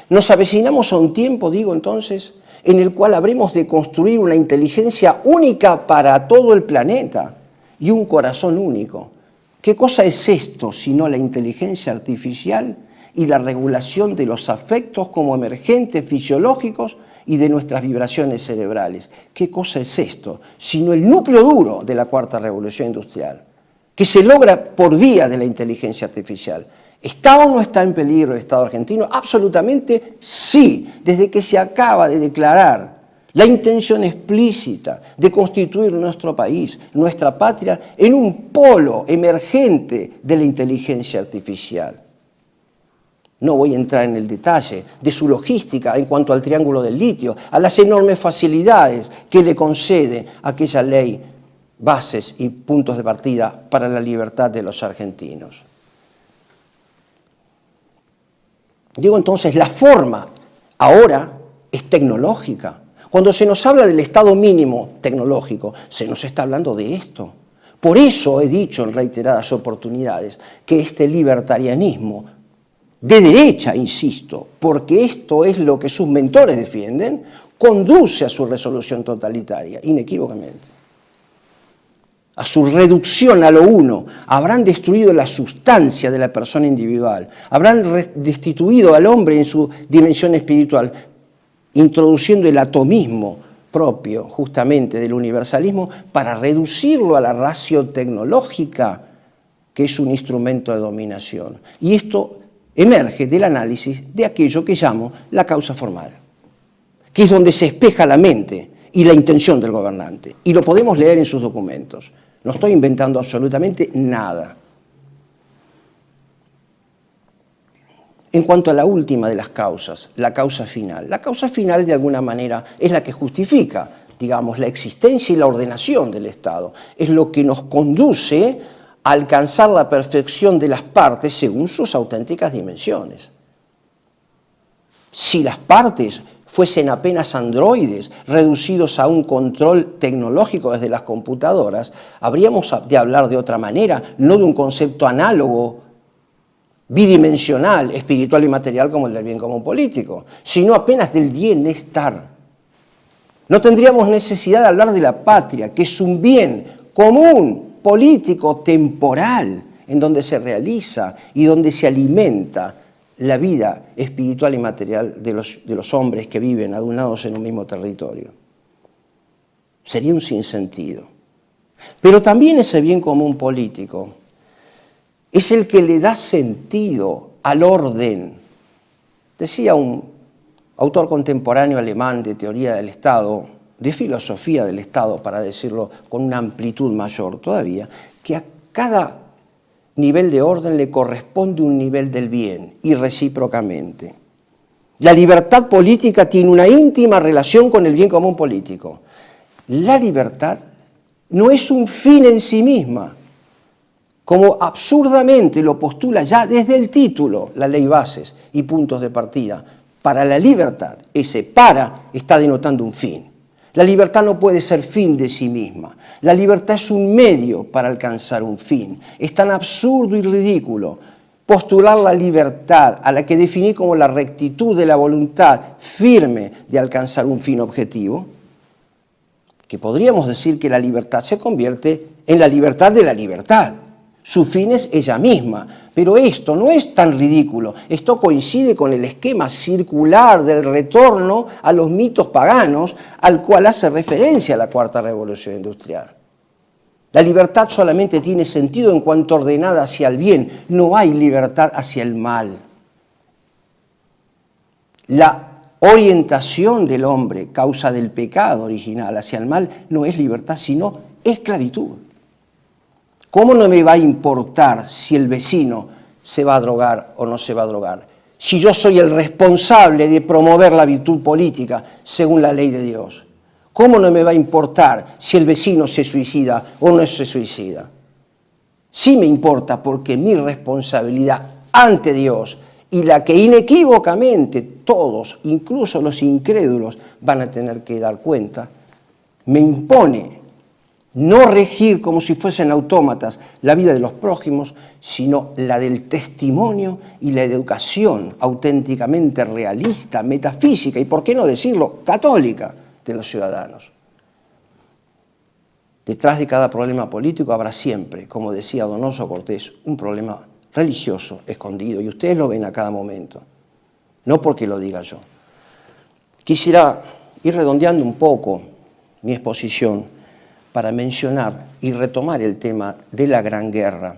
Nos avecinamos a un tiempo, digo entonces, en el cual habremos de construir una inteligencia única para todo el planeta y un corazón único. ¿Qué cosa es esto sino la inteligencia artificial y la regulación de los afectos como emergentes fisiológicos y de nuestras vibraciones cerebrales? ¿Qué cosa es esto sino el núcleo duro de la cuarta revolución industrial, que se logra por vía de la inteligencia artificial? ¿Está o no está en peligro el Estado argentino? Absolutamente sí, desde que se acaba de declarar la intención explícita de constituir nuestro país, nuestra patria, en un polo emergente de la inteligencia artificial. No voy a entrar en el detalle de su logística en cuanto al triángulo del litio, a las enormes facilidades que le concede aquella ley, bases y puntos de partida para la libertad de los argentinos. Digo entonces, la forma ahora es tecnológica. Cuando se nos habla del estado mínimo tecnológico, se nos está hablando de esto. Por eso he dicho en reiteradas oportunidades que este libertarianismo de derecha, insisto, porque esto es lo que sus mentores defienden, conduce a su resolución totalitaria, inequívocamente. A su reducción a lo uno. Habrán destruido la sustancia de la persona individual, habrán destituido al hombre en su dimensión espiritual, introduciendo el atomismo propio justamente del universalismo para reducirlo a la ratio tecnológica, que es un instrumento de dominación. Y esto emerge del análisis de aquello que llamo la causa formal, que es donde se espeja la mente y la intención del gobernante. Y lo podemos leer en sus documentos. No estoy inventando absolutamente nada. En cuanto a la última de las causas, la causa final de alguna manera es la que justifica, digamos, la existencia y la ordenación del Estado. Es lo que nos conduce a alcanzar la perfección de las partes según sus auténticas dimensiones. Si las partes fuesen apenas androides reducidos a un control tecnológico desde las computadoras, habríamos de hablar de otra manera, no de un concepto análogo, bidimensional, espiritual y material como el del bien común político, sino apenas del bienestar. No tendríamos necesidad de hablar de la patria, que es un bien común, político, temporal, en donde se realiza y donde se alimenta la vida espiritual y material de los hombres que viven adueñados en un mismo territorio. Sería un sinsentido. Pero también ese bien común político es el que le da sentido al orden. Decía un autor contemporáneo alemán de teoría del Estado, de filosofía del Estado, para decirlo con una amplitud mayor todavía, que a cada nivel de orden le corresponde un nivel del bien y recíprocamente. La libertad política tiene una íntima relación con el bien común político. La libertad no es un fin en sí misma, como absurdamente lo postula ya desde el título la ley bases y puntos de partida. Para la libertad, ese para está denotando un fin. La libertad no puede ser fin de sí misma. La libertad es un medio para alcanzar un fin. Es tan absurdo y ridículo postular la libertad, a la que definí como la rectitud de la voluntad firme de alcanzar un fin objetivo, que podríamos decir que la libertad se convierte en la libertad de la libertad. Su fin es ella misma. Pero esto no es tan ridículo. Esto coincide con el esquema circular del retorno a los mitos paganos al cual hace referencia la Cuarta Revolución Industrial. La libertad solamente tiene sentido en cuanto ordenada hacia el bien. No hay libertad hacia el mal. La orientación del hombre, causa del pecado original hacia el mal, no es libertad, sino esclavitud. ¿Cómo no me va a importar si el vecino se va a drogar o no se va a drogar? Si yo soy el responsable de promover la virtud política según la ley de Dios. ¿Cómo no me va a importar si el vecino se suicida o no se suicida? Sí me importa, porque mi responsabilidad ante Dios y la que inequívocamente todos, incluso los incrédulos, van a tener que dar cuenta, me impone no regir como si fuesen autómatas la vida de los prójimos, sino la del testimonio y la educación auténticamente realista, metafísica y, por qué no decirlo, católica de los ciudadanos. Detrás de cada problema político habrá siempre, como decía Donoso Cortés, un problema religioso escondido, y ustedes lo ven a cada momento, no porque lo diga yo. Quisiera ir redondeando un poco mi exposición para mencionar y retomar el tema de la Gran Guerra.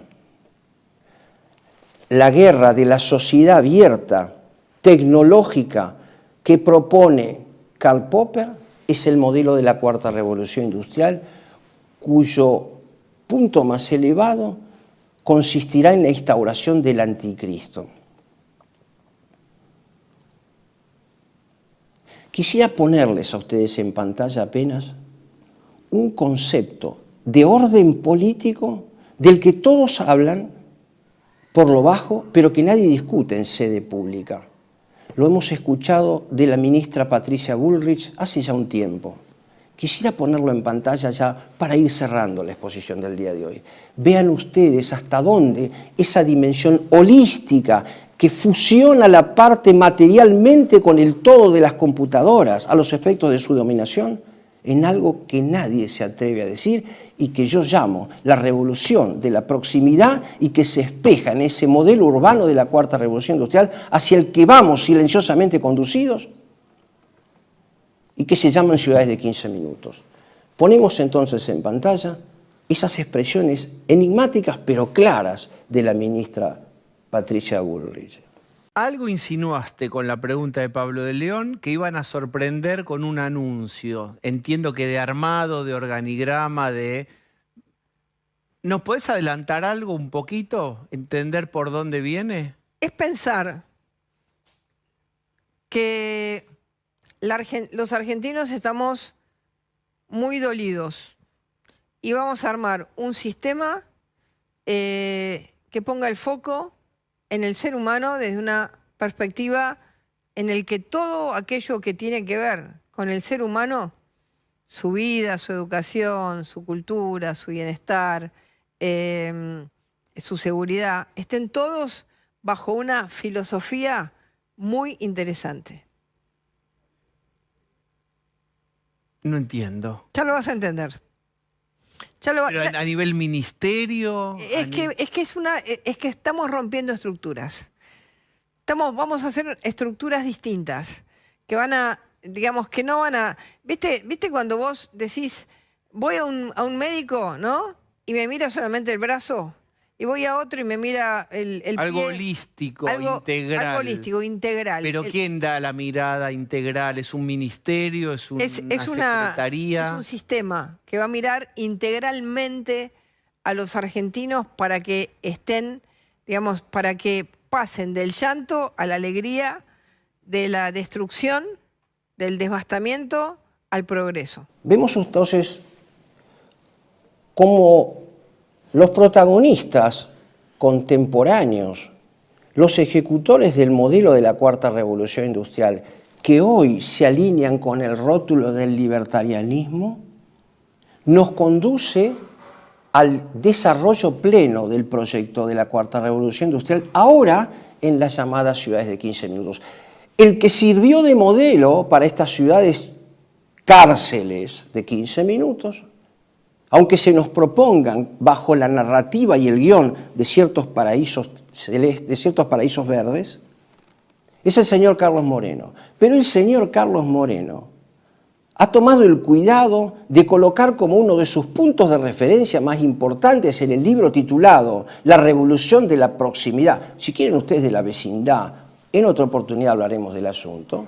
La guerra de la sociedad abierta, tecnológica, que propone Karl Popper es el modelo de la Cuarta Revolución Industrial, cuyo punto más elevado consistirá en la instauración del anticristo. Quisiera ponerles a ustedes en pantalla apenas un concepto de orden político del que todos hablan por lo bajo, pero que nadie discute en sede pública. Lo hemos escuchado de la ministra Patricia Bullrich hace ya un tiempo. Quisiera ponerlo en pantalla ya para ir cerrando la exposición del día de hoy. Vean ustedes hasta dónde esa dimensión holística que fusiona la parte materialmente con el todo de las computadoras a los efectos de su dominación, en algo que nadie se atreve a decir y que yo llamo la revolución de la proximidad, y que se espeja en ese modelo urbano de la Cuarta Revolución Industrial hacia el que vamos silenciosamente conducidos y que se llaman ciudades de 15 minutos. Ponemos entonces en pantalla esas expresiones enigmáticas pero claras de la ministra Patricia Bullrich. Algo insinuaste con la pregunta de Pablo de León, que iban a sorprender con un anuncio. Entiendo que de armado, de organigrama, de... ¿Nos podés adelantar algo un poquito? ¿Entender por dónde viene? Es pensar que los argentinos estamos muy dolidos y vamos a armar un sistema que ponga el foco en el ser humano desde una perspectiva en el que todo aquello que tiene que ver con el ser humano, su vida, su educación, su cultura, su bienestar, su seguridad, estén todos bajo una filosofía muy interesante. No entiendo. Ya lo vas a entender. Pero a nivel ministerio... Es que estamos rompiendo estructuras. Vamos a hacer estructuras distintas, que van a, digamos, que no van a... ¿Viste cuando vos decís, voy a un médico, ¿no? Y me mira solamente el brazo, y voy a otro y me mira el algo pie. Holístico, integral. Algo holístico, integral. Pero ¿quién da la mirada integral? ¿Es un ministerio? ¿Es una secretaría? Es un sistema que va a mirar integralmente a los argentinos para que estén, digamos, para que pasen del llanto a la alegría, de la destrucción, del devastamiento al progreso. Vemos entonces cómo los protagonistas contemporáneos, los ejecutores del modelo de la Cuarta Revolución Industrial, que hoy se alinean con el rótulo del libertarianismo, nos conduce al desarrollo pleno del proyecto de la Cuarta Revolución Industrial, ahora en las llamadas ciudades de 15 minutos. El que sirvió de modelo para estas ciudades cárceles de 15 minutos, aunque se nos propongan bajo la narrativa y el guión de ciertos paraísos celestes, de ciertos paraísos verdes, es el señor Carlos Moreno. Pero el señor Carlos Moreno ha tomado el cuidado de colocar como uno de sus puntos de referencia más importantes en el libro titulado La revolución de la proximidad, si quieren ustedes de la vecindad, en otra oportunidad hablaremos del asunto,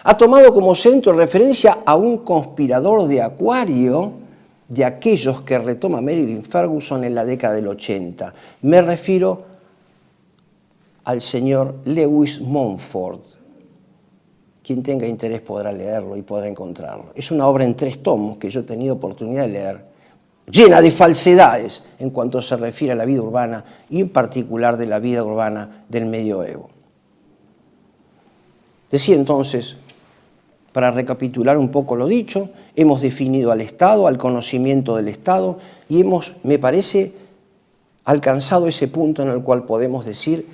ha tomado como centro de referencia a un conspirador de Acuario de aquellos que retoma Marilyn Ferguson en la década del 80. Me refiero al señor Lewis Mumford. Quien tenga interés podrá leerlo y podrá encontrarlo. Es una obra en 3 tomos que yo he tenido oportunidad de leer, llena de falsedades en cuanto se refiere a la vida urbana y en particular de la vida urbana del medioevo. Decía entonces, para recapitular un poco lo dicho, hemos definido al Estado, al conocimiento del Estado y hemos, me parece, alcanzado ese punto en el cual podemos decir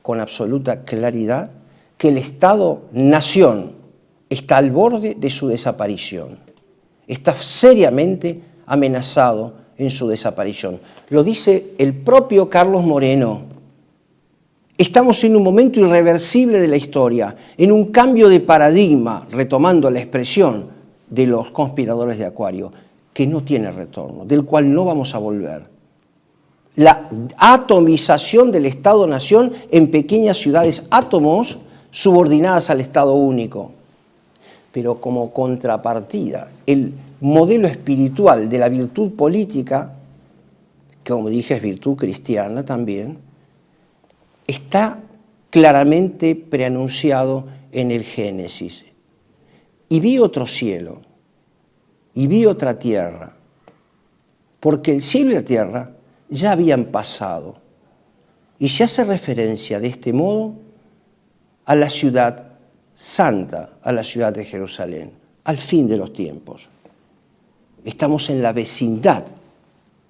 con absoluta claridad que el Estado-nación está al borde de su desaparición, está seriamente amenazado en su desaparición. Lo dice el propio Carlos Moreno. Estamos en un momento irreversible de la historia, en un cambio de paradigma, retomando la expresión de los conspiradores de Acuario, que no tiene retorno, del cual no vamos a volver. La atomización del Estado-nación en pequeñas ciudades átomos subordinadas al Estado único. Pero como contrapartida, el modelo espiritual de la virtud política, que como dije es virtud cristiana también, está claramente preanunciado en el Génesis. Y vi otro cielo, y vi otra tierra, porque el cielo y la tierra ya habían pasado. Y se hace referencia de este modo a la ciudad santa, a la ciudad de Jerusalén, al fin de los tiempos. Estamos en la vecindad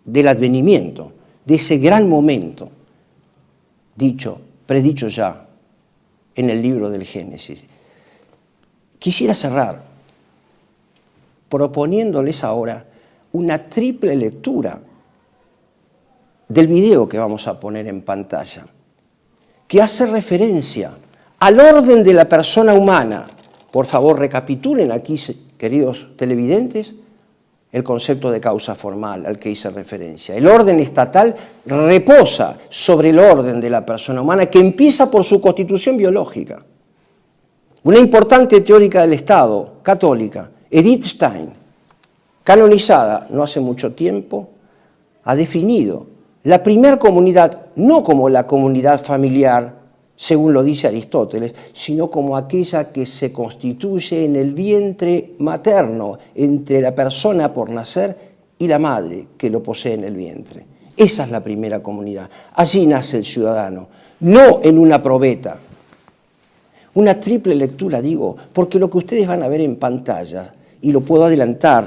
del advenimiento, de ese gran momento, predicho ya en el libro del Génesis. Quisiera cerrar proponiéndoles ahora una triple lectura del video que vamos a poner en pantalla, que hace referencia al orden de la persona humana. Por favor, recapitulen aquí, queridos televidentes, el concepto de causa formal al que hice referencia. El orden estatal reposa sobre el orden de la persona humana, que empieza por su constitución biológica. Una importante teórica del Estado, católica, Edith Stein, canonizada no hace mucho tiempo, ha definido la primera comunidad no como la comunidad familiar, según lo dice Aristóteles, sino como aquella que se constituye en el vientre materno entre la persona por nacer y la madre que lo posee en el vientre. Esa es la primera comunidad. Allí nace el ciudadano, no en una probeta. Una triple lectura, digo, porque lo que ustedes van a ver en pantalla, y lo puedo adelantar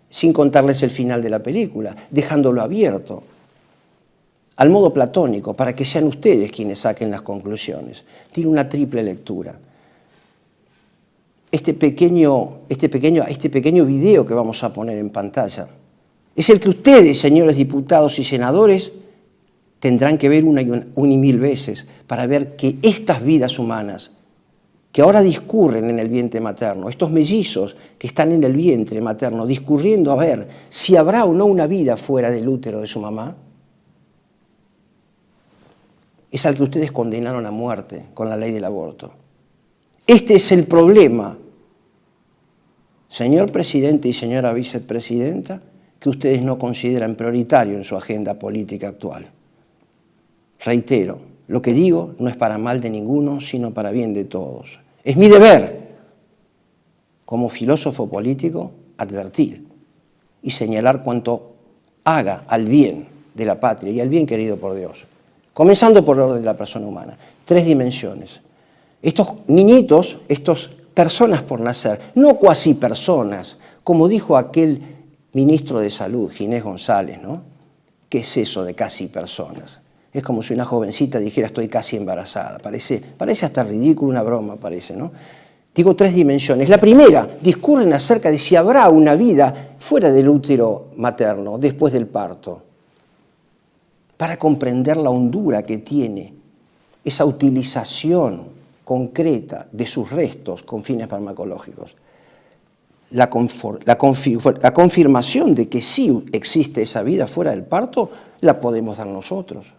sin contarles el final de la película, dejándolo abierto, al modo platónico, para que sean ustedes quienes saquen las conclusiones. Tiene una triple lectura. Este pequeño video que vamos a poner en pantalla es el que ustedes, señores diputados y senadores, tendrán que ver una y mil veces para ver que estas vidas humanas que ahora discurren en el vientre materno, estos mellizos que están en el vientre materno, discurriendo a ver si habrá o no una vida fuera del útero de su mamá, es al que ustedes condenaron a muerte con la ley del aborto. Este es el problema, señor presidente y señora vicepresidenta, que ustedes no consideran prioritario en su agenda política actual. Reitero, lo que digo no es para mal de ninguno, sino para bien de todos. Es mi deber, como filósofo político, advertir y señalar cuanto haga al bien de la patria y al bien querido por Dios. Comenzando por el orden de la persona humana. 3 dimensiones. Estos niñitos, estas personas por nacer, no cuasi personas, como dijo aquel ministro de Salud, Ginés González, ¿no? ¿Qué es eso de casi personas? Es como si una jovencita dijera estoy casi embarazada. Parece hasta ridículo, una broma parece, ¿no? Digo 3 dimensiones. La primera, discurren acerca de si habrá una vida fuera del útero materno, después del parto, para comprender la hondura que tiene esa utilización concreta de sus restos con fines farmacológicos. La confirmación de que sí existe esa vida fuera del parto, la podemos dar nosotros.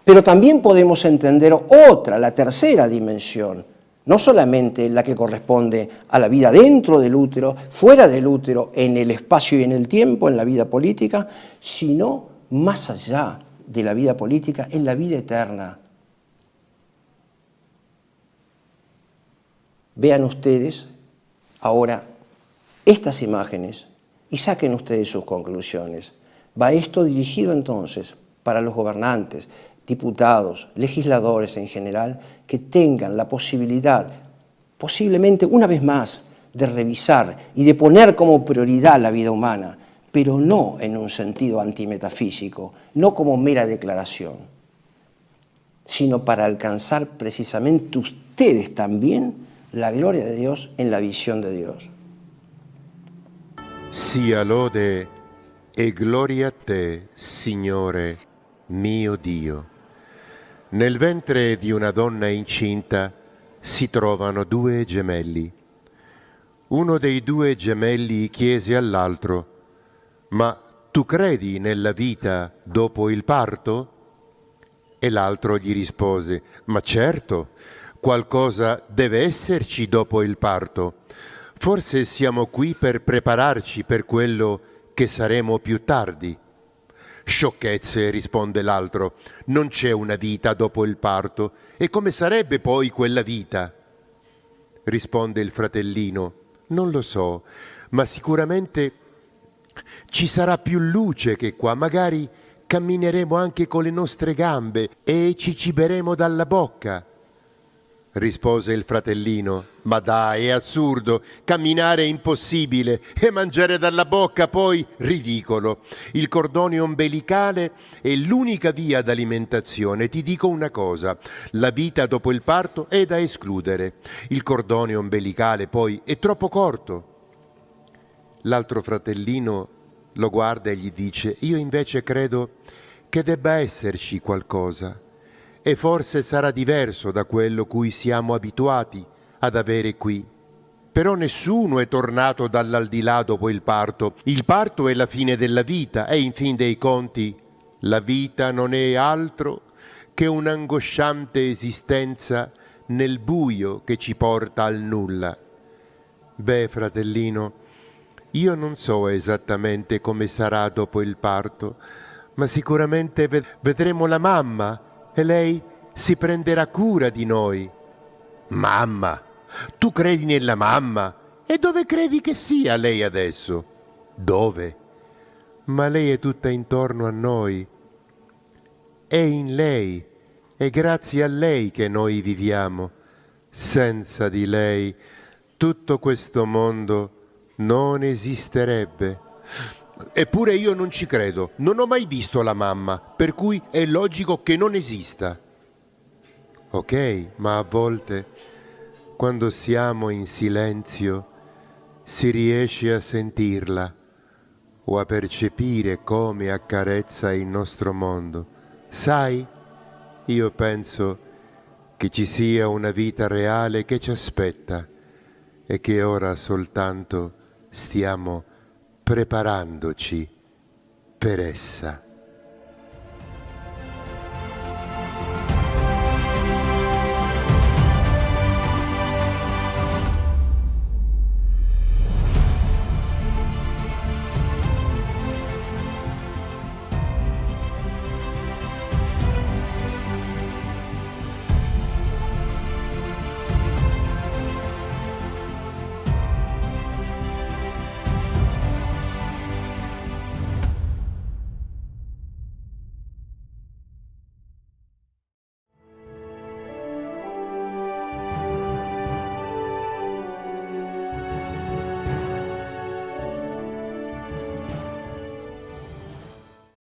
Pero también podemos entender otra, la tercera dimensión, no solamente la que corresponde a la vida dentro del útero, fuera del útero, en el espacio y en el tiempo, en la vida política, sino más allá de la vida política, en la vida eterna. Vean ustedes ahora estas imágenes y saquen ustedes sus conclusiones. Va esto dirigido entonces para los gobernantes, diputados, legisladores en general, que tengan la posibilidad, posiblemente una vez más, de revisar y de poner como prioridad la vida humana, pero no en un sentido antimetafísico, no como mera declaración, sino para alcanzar precisamente ustedes también la gloria de Dios en la visión de Dios. Sia lode e gloria a te, Signore mio Dio. Nel ventre di una donna incinta si trovano 2 gemelli. Uno dei 2 gemelli chiese all'altro: «Ma tu credi nella vita dopo il parto?» E l'altro gli rispose: «Ma certo, qualcosa deve esserci dopo il parto. Forse siamo qui per prepararci per quello che saremo più tardi». «Sciocchezze», risponde l'altro, «non c'è una vita dopo il parto, e come sarebbe poi quella vita?» Risponde il fratellino: «Non lo so, ma sicuramente ci sarà più luce che qua, magari cammineremo anche con le nostre gambe e ci ciberemo dalla bocca». Rispose il fratellino: «Ma dai, è assurdo, camminare è impossibile e mangiare dalla bocca poi ridicolo. Il cordone ombelicale è l'unica via d'alimentazione. Ti dico una cosa, la vita dopo il parto è da escludere. Il cordone ombelicale poi è troppo corto». L'altro fratellino lo guarda e gli dice: «Io invece credo che debba esserci qualcosa. E forse sarà diverso da quello cui siamo abituati ad avere qui. Però nessuno è tornato dall'aldilà dopo il parto. Il parto è la fine della vita e in fin dei conti la vita non è altro che un'angosciante esistenza nel buio che ci porta al nulla». Beh, fratellino, io non so esattamente come sarà dopo il parto, ma sicuramente vedremo la mamma e lei si prenderà cura di noi. «Mamma? Tu credi nella mamma? E dove credi che sia lei adesso?» «Dove? Ma lei è tutta intorno a noi. È in lei, è grazie a lei che noi viviamo. Senza di lei tutto questo mondo non esisterebbe». «Eppure io non ci credo, non ho mai visto la mamma, per cui è logico che non esista». «Ok, ma a volte, quando siamo in silenzio, si riesce a sentirla o a percepire come accarezza il nostro mondo. Sai, io penso che ci sia una vita reale che ci aspetta e che ora soltanto stiamo preparandoci per essa».